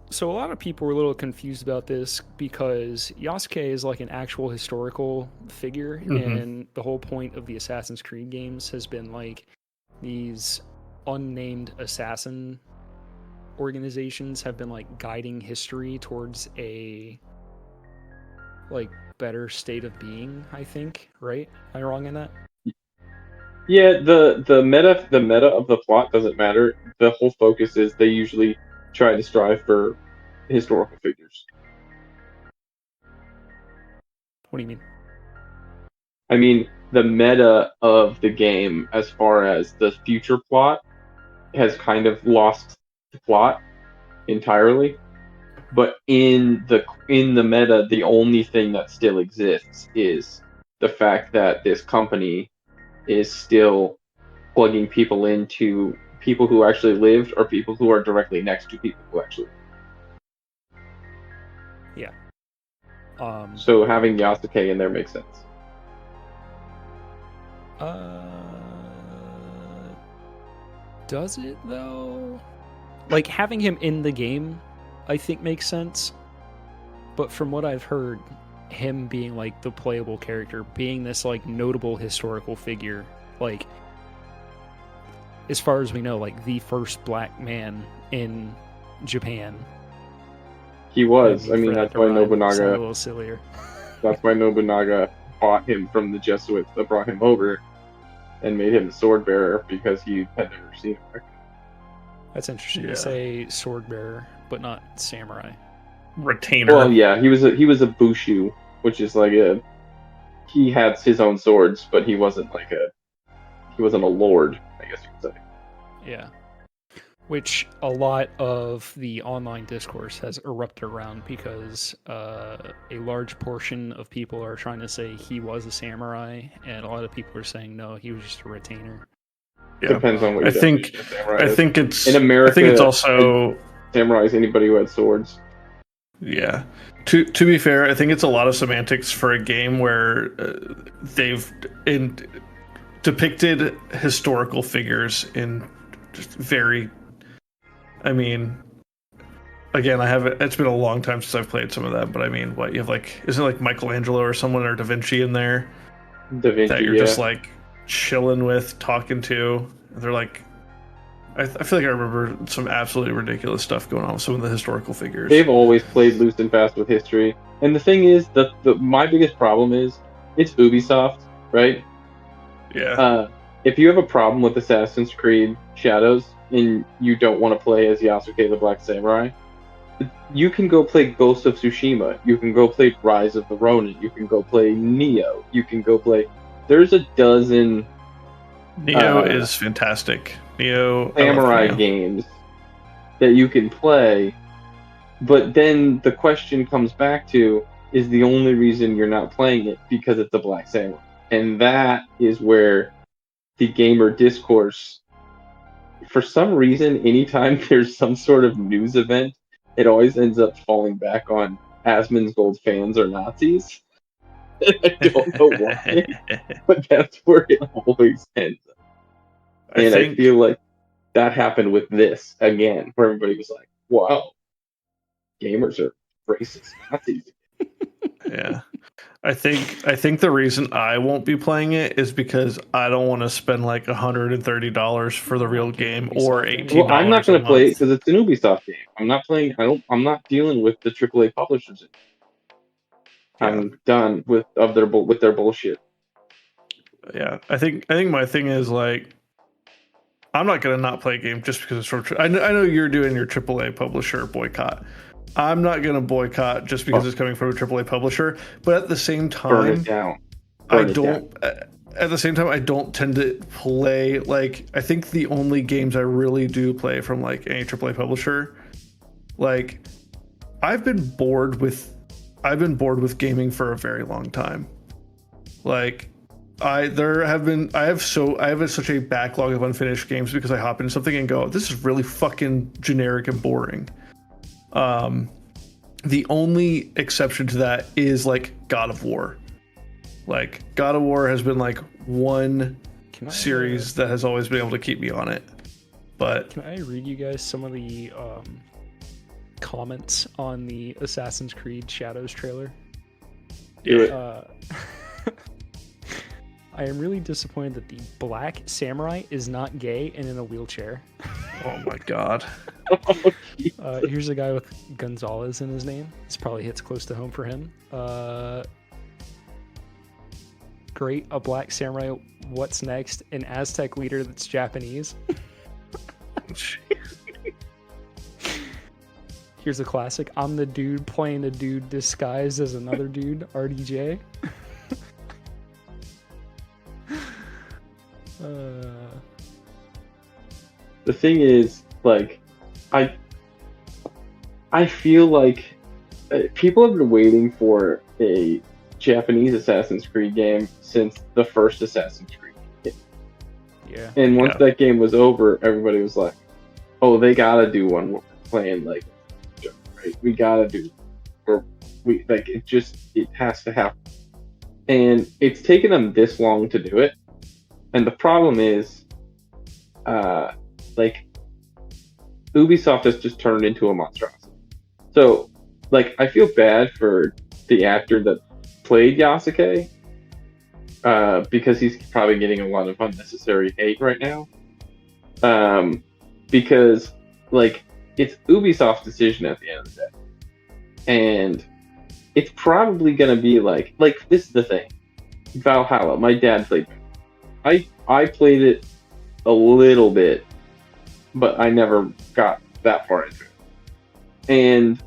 So a lot of people were a little confused about this because Yasuke is like an actual historical figure, and the whole point of the Assassin's Creed games has been like these unnamed assassin organizations have been like guiding history towards a like better state of being, I think, right? Am I wrong in that? Yeah, the meta of the plot doesn't matter. The whole focus is they usually try to strive for historical figures. What do you mean? I mean, the meta of the game, as far as the future plot, has kind of lost the plot entirely. But in the meta, the only thing that still exists is the fact that this company is still plugging people into people who actually lived or people who are directly next to people who actually Yeah. So having Yasuke in there makes sense. Does it though? Like having him in the game, I think makes sense. But from what I've heard, him being like the playable character, being this like notable historical figure, like as far as we know, like the first black man in Japan, He was. And I mean, for that that's to why rhyme, sounded a Nobunaga. little sillier. That's why Nobunaga bought him from the Jesuits that brought him over, and made him the sword bearer because he had never seen it. That's interesting. Yeah. You say sword bearer, but not samurai. Retainer. Well, yeah, he was a bushu, which is like he had his own swords, but he wasn't a lord, I guess you could say. Yeah. Which a lot of the online discourse has erupted around because a large portion of people are trying to say he was a samurai, and a lot of people are saying no, he was just a retainer. Yeah. Depends on what I your think definition of samurai I is. think it's In America, I think it's also samurai is anybody who had swords. yeah. To be fair, I think it's a lot of semantics for a game where they've depicted historical figures in just very. I mean, again, I haven't. It's been a long time since I've played some of that, but I mean, what you have like isn't it like Michelangelo or someone or Da Vinci in there Da Vinci, that you're yeah. just like chilling with, talking to. They're like, I feel like I remember some absolutely ridiculous stuff going on with some of the historical figures. They've always played loose and fast with history, and the thing is, my biggest problem is it's Ubisoft, right? Yeah. If you have a problem with Assassin's Creed Shadows and you don't want to play as Yasuke the Black Samurai, you can go play Ghost of Tsushima. You can go play Rise of the Ronin. You can go play Neo. You can go play. There's a dozen Neo is fantastic. Neo samurai games that you can play, but then the question comes back to: is the only reason you're not playing it because it's a Black Samurai? And that is where the gamer discourse, for some reason, anytime there's some sort of news event, it always ends up falling back on Asmongold fans or Nazis. I don't know why, but that's where it always ends up. And I feel like that happened with this again, where everybody was like, wow, gamers are racist Nazis. Yeah. I think the reason I won't be playing it is because I don't want to spend like $130 for the real game or $18. Well, I'm not going to play it month. because it's an Ubisoft game. I'm not playing. I'm not dealing with the AAA publishers. Yeah. I'm done with their bullshit. Yeah, I think my thing is like, I'm not gonna not play a game just because it's from. I know you're doing your AAA publisher boycott. I'm not gonna boycott just because it's coming from a AAA publisher. But at the same time, Burn it down. At the same time, I don't tend to play like. I think the only games I really do play from like any AAA publisher, like, I've been bored with gaming for a very long time. Like, I have such a backlog of unfinished games because I hop into something and go, this is really fucking generic and boring. The only exception to that is like God of War. Like, God of War has been like one series that has always been able to keep me on it. But can I read you guys some of the comments on the Assassin's Creed Shadows trailer? Yeah. I am really disappointed that the Black Samurai is not gay and in a wheelchair. Oh my god. Here's a guy with Gonzalez in his name. This probably hits close to home for him. Great, a Black Samurai. What's next? An Aztec leader that's Japanese. Here's a classic. I'm the dude playing a dude disguised as another dude. RDJ. The thing is, like, I feel like people have been waiting for a Japanese Assassin's Creed game since the first Assassin's Creed game. Yeah. And once that game was over, everybody was like, "Oh, they gotta do one where we're playing like, right? We gotta do, or we like it. It has to happen." And it's taken them this long to do it. And the problem is, like, Ubisoft has just turned into a monstrosity. So, like, I feel bad for the actor that played Yasuke, because he's probably getting a lot of unnecessary hate right now. Because, like, it's Ubisoft's decision at the end of the day. and it's probably gonna be like this is the thing. Valhalla. My dad played. I played it a little bit, but I never got that far into it.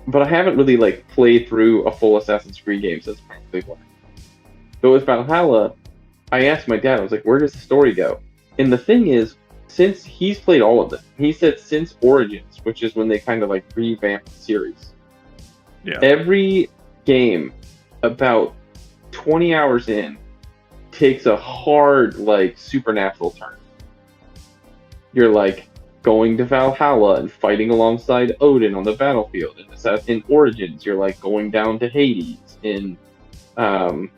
But I haven't really like played through a full Assassin's Creed game since probably one. But with Valhalla, I asked my dad, I was like, where does the story go? And the thing is, since he's played all of them, he said since Origins, which is when they kind of like revamped the series. Yeah. Every game about 20 hours in takes a hard like supernatural turn. You're like going to Valhalla and fighting alongside Odin on the battlefield. In Origins, you're like going down to Hades or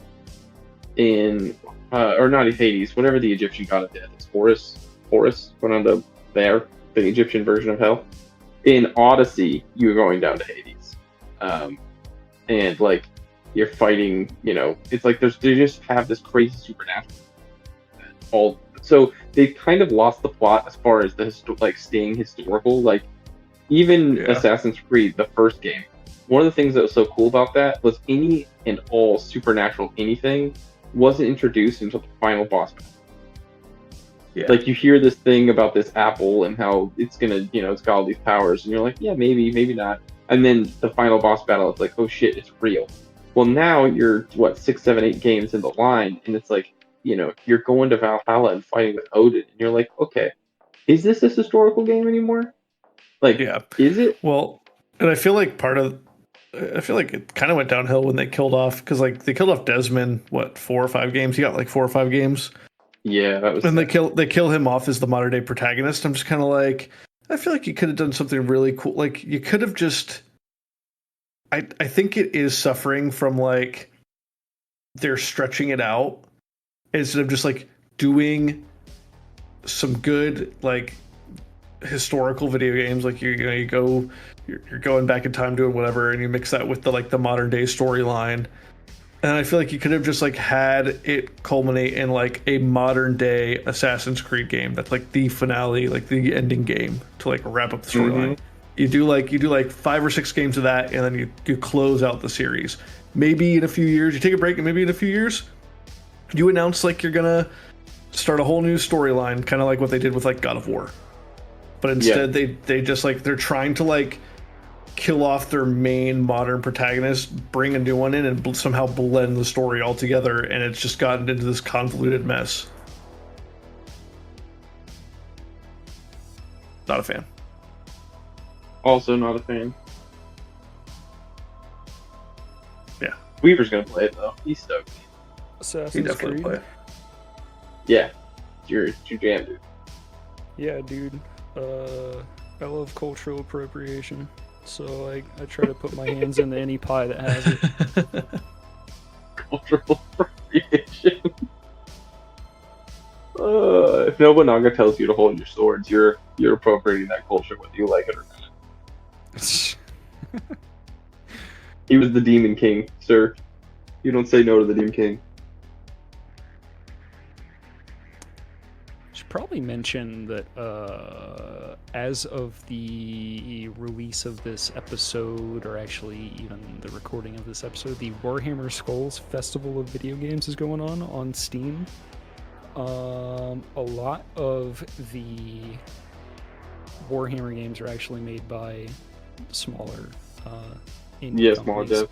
not Hades, whatever the Egyptian god of death is. Horus went on the Egyptian version of hell. In Odyssey, you're going down to Hades, and like you're fighting. It's like they just have this crazy supernatural. So they've kind of lost the plot as far as the staying historical. Like even Assassin's Creed, the first game, one of the things that was so cool about that was any and all supernatural anything wasn't introduced until the final boss battle. Yeah. Like you hear this thing about this apple and how it's gonna, it's got all these powers, and you're like, yeah, maybe not. And then the final boss battle, it's like, oh shit, it's real. Well, now you're 6, 7, 8 games in the line, and it's like, you're going to Valhalla and fighting with Odin, and you're like, okay, is this historical game anymore? Like, is it? Well, and I feel like it kind of went downhill when they killed off, because like they killed off Desmond, 4 or 5 games? He got like 4 or 5 games. Yeah, that was. And they kill him off as the modern day protagonist. I'm just kind of like, I feel like you could have done something really cool. Like you could have just. I think it is suffering from like they're stretching it out instead of just like doing some good like historical video games. Like you're going back in time doing whatever, and you mix that with the modern day storyline. And I feel like you could have just like had it culminate in like a modern day Assassin's Creed game that's like the finale, like the ending game to like wrap up the storyline. Mm-hmm. You do like 5 or 6 games of that, and then you close out the series. Maybe in a few years you take a break, and maybe in a few years you announce like you're gonna start a whole new storyline, kind of like what they did with like God of War. But instead they just like they're trying to like kill off their main modern protagonist, bring a new one in, and somehow blend the story all together, and it's just gotten into this convoluted mess. Not a fan. Also not a fan. Yeah. Weaver's gonna play it though. He's stoked. Assassin's Creed. Play it. Yeah. You're jam, dude. Yeah, dude. I love cultural appropriation. So I try to put my hands into any pie that has it. Cultural appropriation. If Nobunaga tells you to hold your swords, you're appropriating that culture whether you like it or not. He was the Demon King, sir. You don't say no to the Demon King. Should probably mention that as of the release of this episode, or actually even the recording of this episode, the Warhammer Skulls Festival of Video Games is going on Steam. A lot of the Warhammer games are actually made by smaller indie smaller companies.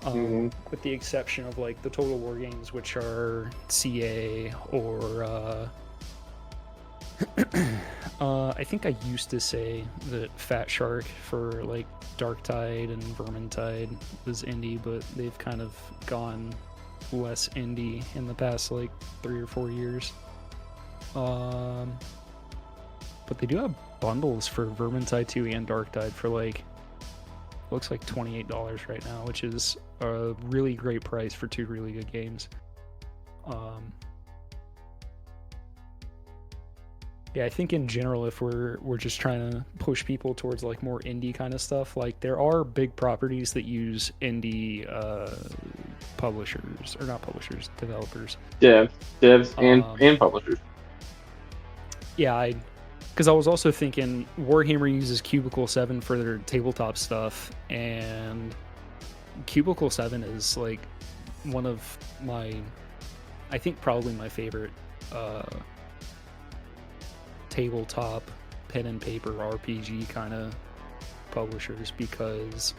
dev. With the exception of like the Total War games, which are CA or I think I used to say that Fat Shark for like Darktide and Vermintide was indie, but they've kind of gone less indie in the past like 3 or 4 years. But they do have bundles for Vermintide 2 and Darktide for like, looks like $28 right now, which is a really great price for 2 really good games. Yeah, I think in general, if we're just trying to push people towards like more indie kind of stuff, like there are big properties that use indie publishers, or not publishers, developers. Devs and publishers. Yeah, Because I was also thinking Warhammer uses Cubicle 7 for their tabletop stuff, and Cubicle 7 is like one of my, I think probably my favorite tabletop pen and paper RPG kind of publishers, because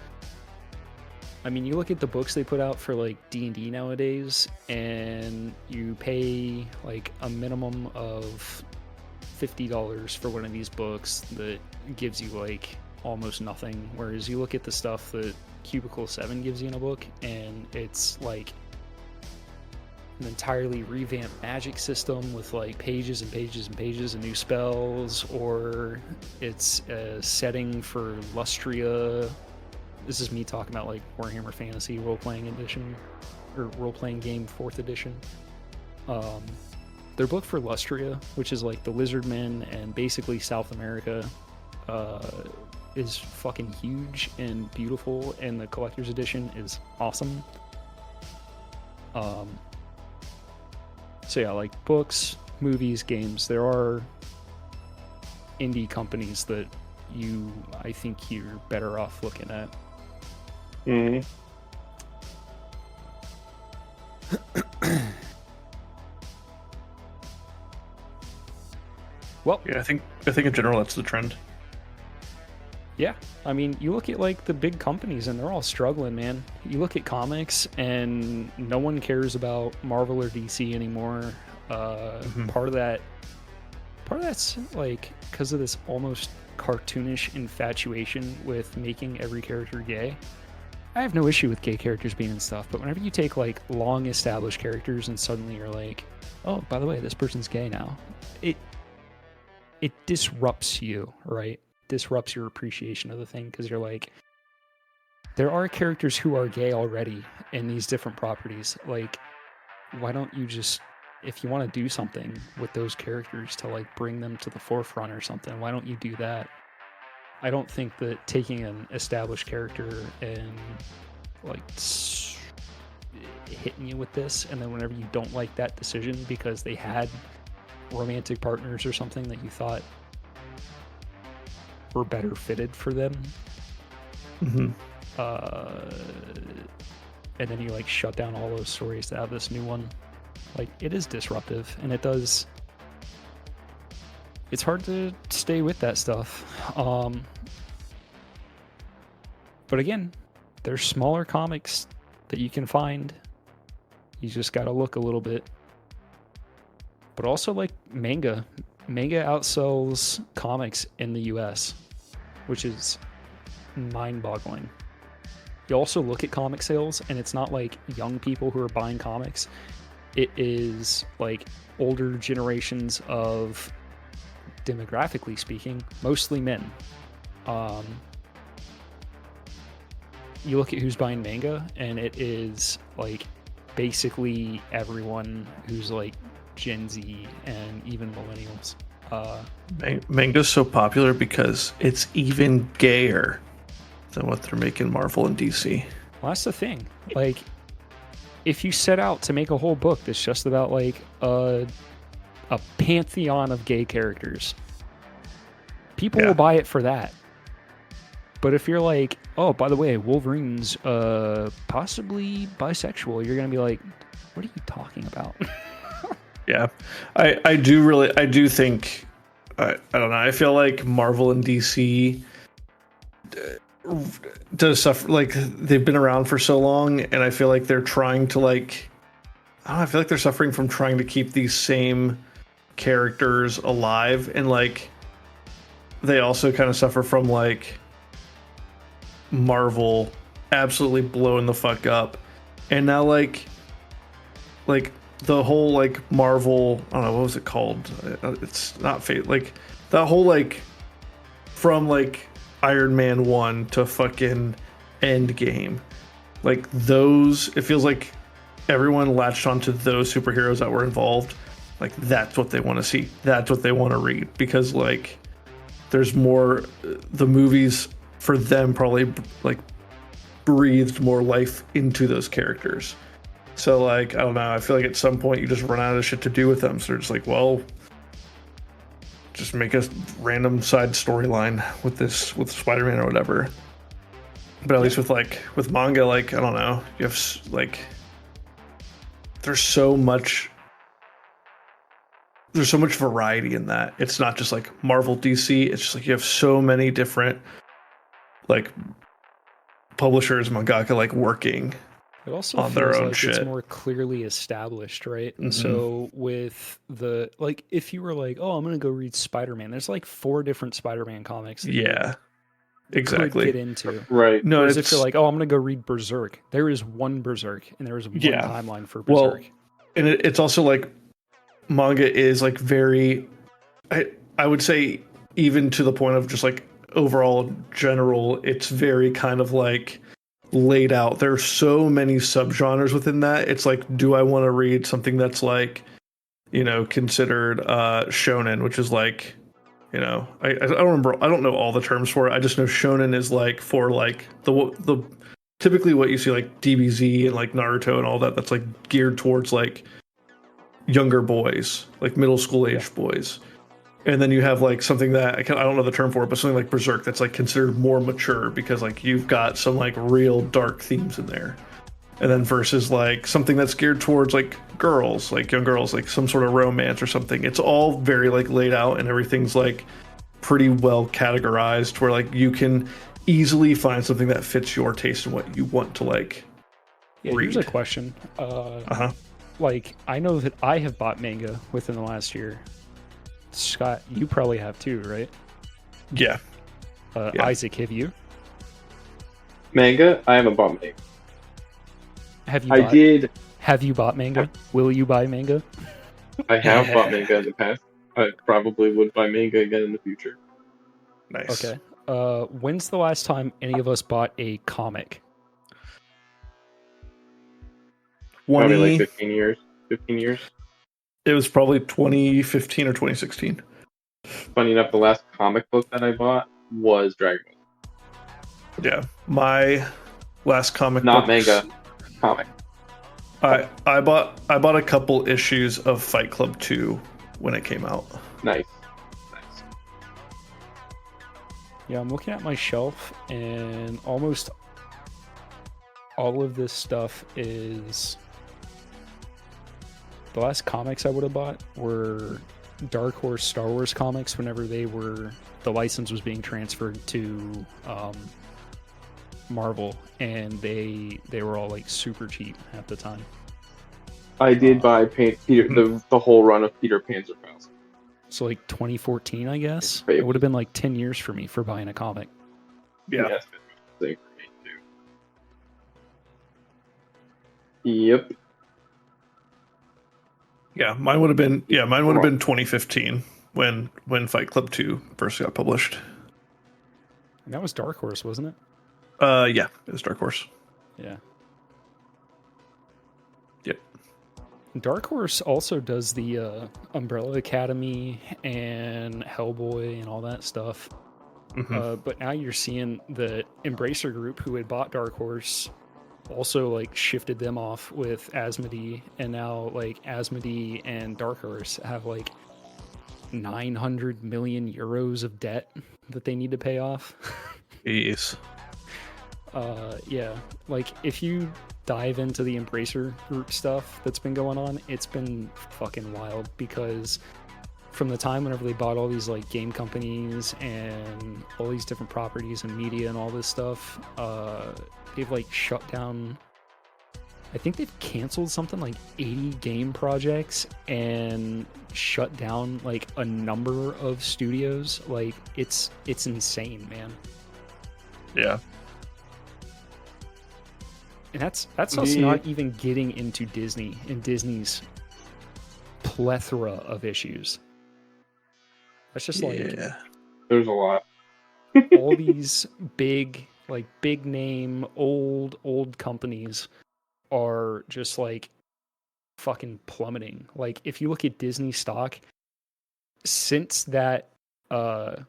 I mean, you look at the books they put out for like D&D nowadays, and you pay like a minimum of $50 for one of these books that gives you like almost nothing, whereas you look at the stuff that Cubicle 7 gives you in a book, and it's like an entirely revamped magic system with like pages and pages and pages of new spells, or it's a setting for Lustria. This is me talking about like Warhammer Fantasy role-playing edition, or role-playing game 4th edition. Their book for Lustria, which is like the Lizardmen and basically South America, is fucking huge and beautiful, and the collector's edition is awesome. So yeah, like books, movies, games, there are indie companies that I think you're better off looking at. Mm-hmm. Well, Yeah, I think in general that's the trend. yeah, I mean, you look at like the big companies and they're all struggling, man. You look at comics and no one cares about Marvel or DC anymore. Part of that's like because of this almost cartoonish infatuation with making every character gay. I have no issue with gay characters being in stuff, but whenever you take like long established characters and suddenly you're like, oh, by the way, this person's gay now, it disrupts you, right? Disrupts your appreciation of the thing, because you're like, there are characters who are gay already in these different properties. Like, why don't you just, if you want to do something with those characters to like bring them to the forefront or something, why don't you do that? I don't think that taking an established character and like hitting you with this, and then whenever you don't like that decision because they had romantic partners or something that you thought were better fitted for them, and then you like shut down all those stories to have this new one, like, it is disruptive, and it's hard to stay with that stuff. But again, there's smaller comics that you can find. You just gotta look a little bit. But also like manga. Manga outsells comics in the US, which is mind-boggling. You also look at comic sales, and it's not like young people who are buying comics. It is like older generations of, demographically speaking, mostly men. You look at who's buying manga, and it is like basically everyone who's like Gen Z and even millennials. Manga's so popular because it's even gayer than what they're making Marvel and DC. Well, that's the thing. Like, if you set out to make a whole book that's just about like a pantheon of gay characters, people will buy it for that. But if you're like, oh, by the way, Wolverine's possibly bisexual, you're gonna be like, what are you talking about? Yeah, I do think, I don't know, I feel like Marvel and DC does suffer, like, they've been around for so long, and I feel like they're trying to, like, I don't know, I feel like they're suffering from trying to keep these same characters alive, and like they also kind of suffer from like Marvel absolutely blowing the fuck up, and now like the whole like Marvel, I don't know, what was it called? It's not Fate. Like that whole like from like Iron Man 1 to fucking Endgame, like those, it feels like everyone latched onto those superheroes that were involved. Like that's what they want to see. That's what they want to read, because like there's more, the movies for them probably like breathed more life into those characters. So like, I don't know, I feel like at some point you just run out of shit to do with them. So they're just like, well, just make a random side storyline with Spider-Man or whatever. But at least with manga, like, I don't know, you have like there's so much variety in that. It's not just like Marvel, DC. It's just like you have so many different like publishers, mangaka, like working It also on their feels own like shit. it's more clearly established, right? Mhm. So with the like, if you were like, "Oh, I'm gonna go read Spider-Man," there's like 4 different Spider-Man comics that Yeah, you could exactly. get into. Right. No, Whereas if it's you're like, "Oh, I'm gonna go read Berserk," there is one Berserk and there is one Yeah. timeline for well, Berserk. and it's also like manga is like very, I would say, even to the point of just like overall general, it's very kind of like laid out. There are so many subgenres within that. It's like, do I want to read something that's like, considered shonen, which is like, I don't remember, I don't know all the terms for it. I just know shonen is like for like the typically what you see like DBZ and like Naruto and all that. That's like geared towards like younger boys, like middle school aged boys. And then you have like something that I don't know the term for it, but something like Berserk that's like considered more mature because like you've got some like real dark themes in there. And then versus like something that's geared towards like girls, like young girls, like some sort of romance or something. It's all very like laid out and everything's like pretty well categorized where like you can easily find something that fits your taste and what you want to like read. Here's a question. Like, I know that I have bought manga within the last year. Scott, you probably have too, right? Yeah. Isaac, have you? Manga? I haven't bought manga. I did. Have you bought manga? Will you buy manga? I have bought manga in the past. I probably would buy manga again in the future. Nice. Okay. When's the last time any of us bought a comic? Probably like 15 years. 15 years. It was probably 2015 or 2016. Funny enough, the last comic book that I bought was Dragon Ball. Yeah, my last comic Not books, manga, comic. I bought a couple issues of Fight Club 2 when it came out. Nice. Yeah, I'm looking at my shelf, and almost all of this stuff is... The last comics I would have bought were Dark Horse Star Wars comics whenever the license was being transferred to Marvel, and they were all like super cheap at the time. I did buy Peter the whole run of Peter Panzerfaust. So like 2014, I guess. It would have been like 10 years for me for buying a comic. Yeah. That's been for me too. Yep. Yeah, mine would have been 2015 when Fight Club 2 first got published. And that was Dark Horse, wasn't it? Yeah, it was Dark Horse. Yeah. Yep. Dark Horse also does the Umbrella Academy and Hellboy and all that stuff. Mm-hmm. But now you're seeing the Embracer Group, who had bought Dark Horse, also like shifted them off with Asmodee, and now like Asmodee and Dark Horse have like 900 million euros of debt that they need to pay off. Jeez. Yeah, like if you dive into the Embracer Group stuff that's been going on, it's been fucking wild, because from the time whenever they bought all these like game companies and all these different properties and media and all this stuff, they've like shut down, I think they've canceled something like 80 game projects and shut down like a number of studios. Like it's insane, man. Yeah. And that's us not even getting into Disney and Disney's plethora of issues. That's just like, there's a lot. all these big name old companies are just like fucking plummeting. Like if you look at Disney stock since that the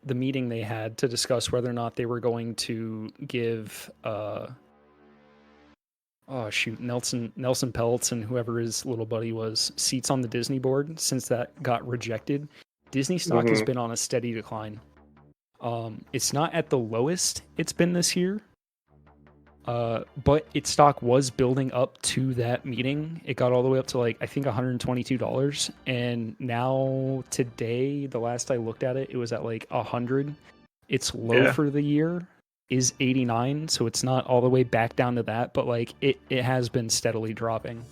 meeting they had to discuss whether or not they were going to give Nelson Peltz and whoever his little buddy was seats on the Disney board, since that got rejected, Disney stock has been on a steady decline. It's not at the lowest it's been this year, but its stock was building up to that meeting. It got all the way up to like I think $122, and now today, the last I looked at it, it was at like 100. Its low for the year is 89, so it's not all the way back down to that, but like it has been steadily dropping.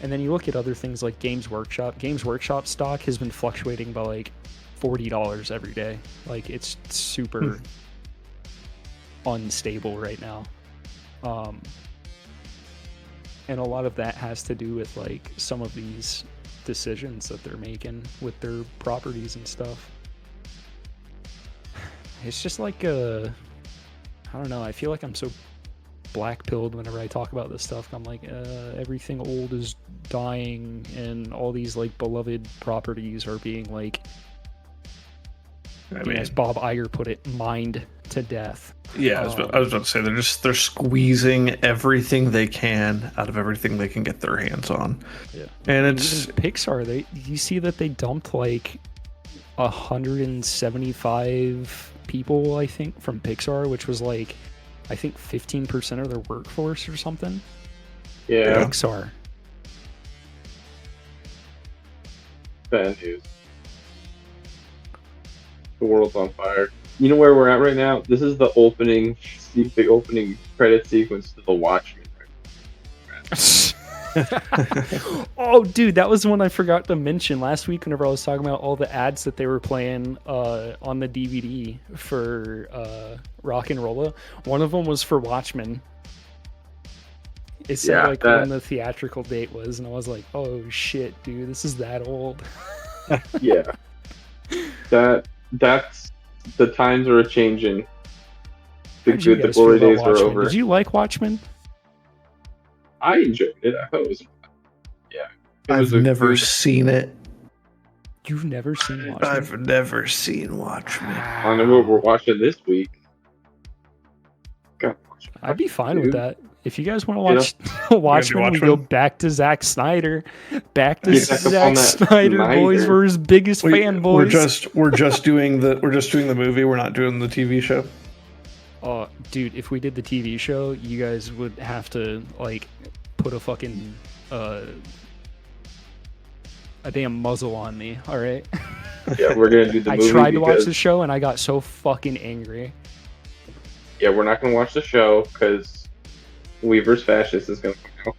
And then you look at other things like Games Workshop. Games Workshop stock has been fluctuating by like $40 every day. Like it's super unstable right now. And a lot of that has to do with like some of these decisions that they're making with their properties and stuff. It's just like I don't know, I feel like I'm so black-pilled whenever I talk about this stuff. I'm like, everything old is dying, and all these like beloved properties are being like, as Bob Iger put it, mined to death. Yeah, I was about to say they're squeezing everything they can out of everything they can get their hands on. Yeah, and it's even Pixar. You see that they dumped like 175 people, I think, from Pixar, which was like, I think 15% of their workforce or something. Yeah. Pixar. Bad news. The world's on fire. You know where we're at right now? This is the opening credit sequence to The Watchmen. Oh, dude, that was the one I forgot to mention last week whenever I was talking about all the ads that they were playing on the DVD for Rock and Rolla. One of them was for Watchmen. It said when the theatrical date was, and I was like, oh shit, dude, this is that old. Yeah. That's the times are changing. The glory days are over. Did you like Watchmen? I enjoyed it. I thought it was I've never seen it. You've never seen Watchmen? I've never seen Watchmen. I know what we're watching this week. I'd be fine with that. If you guys want to watch Watchmen, we go back to Zack Snyder. Back to Zack Snyder, boys. We're his biggest fanboys. We're just doing the movie. We're not doing the TV show. Oh, dude, if we did the TV show, you guys would have to like put a fucking a damn muzzle on me. All right. Yeah, we're gonna do the movie. I tried to watch the show and I got so fucking angry. Yeah, we're not gonna watch the show because Weaver's Fascist is gonna come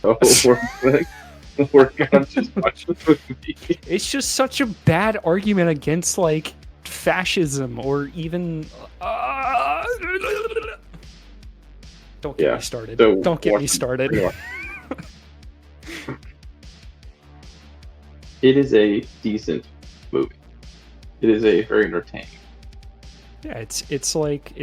out. So we're gonna just watch the movie. It's just such a bad argument against like fascism or even. Don't get me started. So Don't get me started. It is a decent movie. It is a very entertaining. Yeah, it's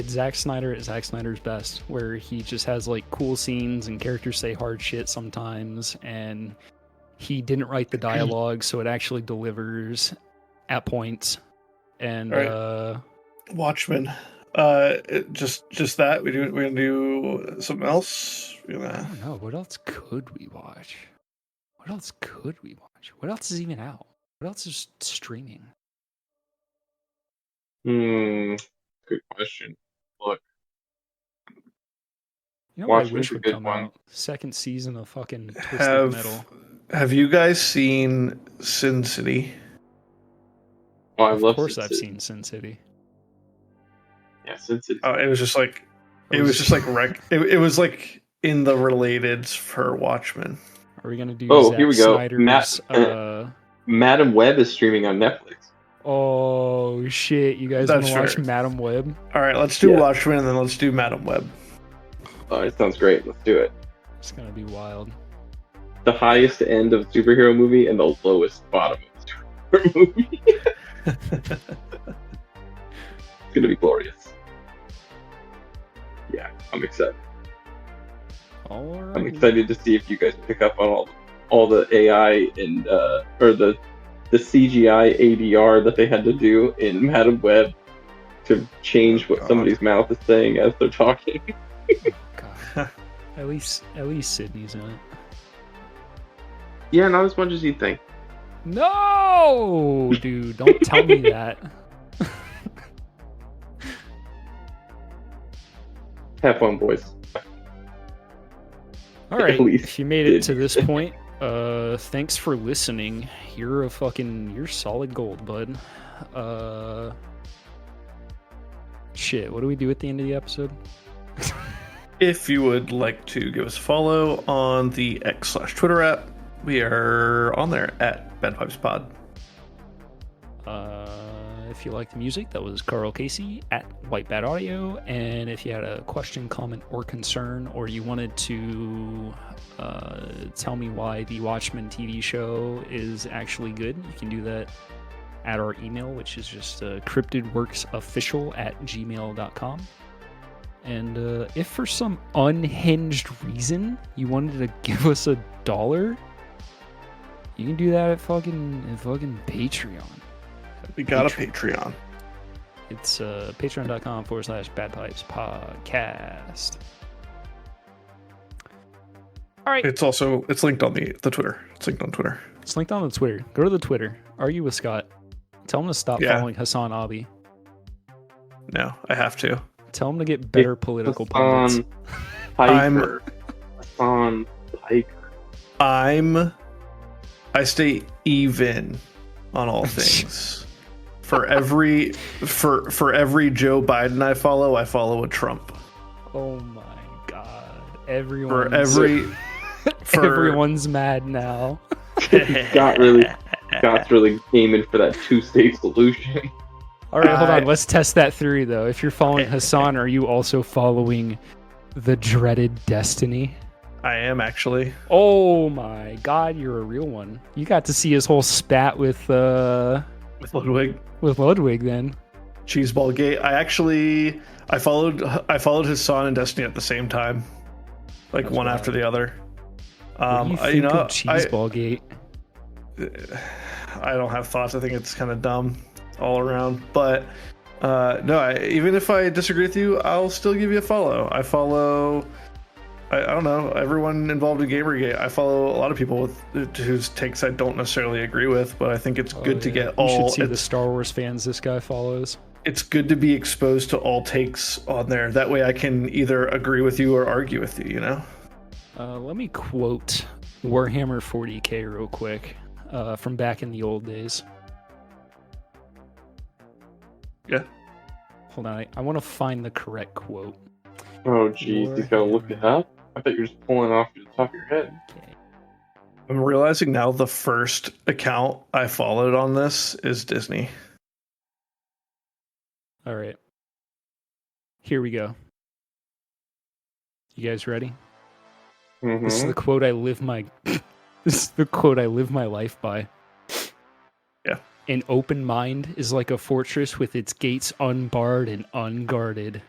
Zack Snyder at Zack Snyder's best, where he just has like cool scenes and characters say hard shit sometimes, and he didn't write the dialogue, so it actually delivers at points. And right. Watchmen, just that we're gonna do something else. I don't know. What else could we watch? What else is even out? What else is streaming? Good question. Look, you know what I wish would come out? Second season of fucking Twisted Metal. Have you guys seen Sin City? Oh, of course I've seen Sin City. Yeah, Sin City. Oh, it was just like it was like in the related for Watchmen. Are we gonna do? Here we go. Snyder's, Madam Web is streaming on Netflix. Oh shit! You guys want to watch Madam Web? All right, let's do Watchmen and then let's do Madam Web. Oh, it sounds great. Let's do it. It's gonna be wild. The highest end of a superhero movie and the lowest bottom of a superhero movie. It's gonna be glorious. Yeah, I'm excited. Alright. I'm excited to see if you guys pick up on all the AI and or the CGI ADR that they had to do in Madam Web to change what somebody's mouth is saying as they're talking. God. At least Sydney's in it. Yeah, not as much as you'd think. No, dude, don't tell me that. Have fun, boys. All right, least if you made it to this point, thanks for listening. You're solid gold, bud. Shit, what do we do at the end of the episode? If you would like to give us a follow on the X/Twitter app, we are on there at BadPipesPod. If you like the music, that was Carl Casey at White Bad Audio. And if you had a question, comment, or concern, or you wanted to tell me why the Watchmen TV show is actually good, you can do that at our email, which is just cryptidworksofficial@gmail.com. And if for some unhinged reason you wanted to give us $1, you can do that at fucking Patreon. We got a Patreon. It's patreon.com/badpipespodcast. All right. It's linked on the Twitter. It's linked on Twitter. It's linked on the Twitter. Go to the Twitter. Argue with Scott. Tell him to stop following Hassan Abi. No, I have to. Tell him to get better political Hassan pundits. Piker. Hassan Piker. I stay even on all things. For every Joe Biden I follow a Trump. Oh my god. Everyone's mad now. Scott's really aiming for that 2-state solution. All right, hold on. Let's test that theory, though. If you're following Hassan, are you also following the dreaded Destiny? I am, actually. Oh my god, you're a real one. You got to see his whole spat with Ludwig. With Ludwig, then. Cheeseball Gate. I followed Hassan and Destiny at the same time, like one after the other. What do you think of Cheeseball Gate? I don't have thoughts. I think it's kind of dumb all around. But no, even if I disagree with you, I'll still give you a follow. I follow. I don't know, everyone involved in Gamergate. I follow a lot of people whose takes I don't necessarily agree with, but I think it's good to get all. You should see the Star Wars fans this guy follows. It's good to be exposed to all takes on there. That way I can either agree with you or argue with you, you know? Let me quote Warhammer 40k real quick from back in the old days. Yeah. Hold on, I want to find the correct quote. Oh, jeez, he's got to look it up? I thought you were just pulling it off the top of your head. Okay. I'm realizing now the first account I followed on this is Disney. All right. Here we go. You guys ready? Mm-hmm. This is the quote I live my life by. An open mind is like a fortress with its gates unbarred and unguarded.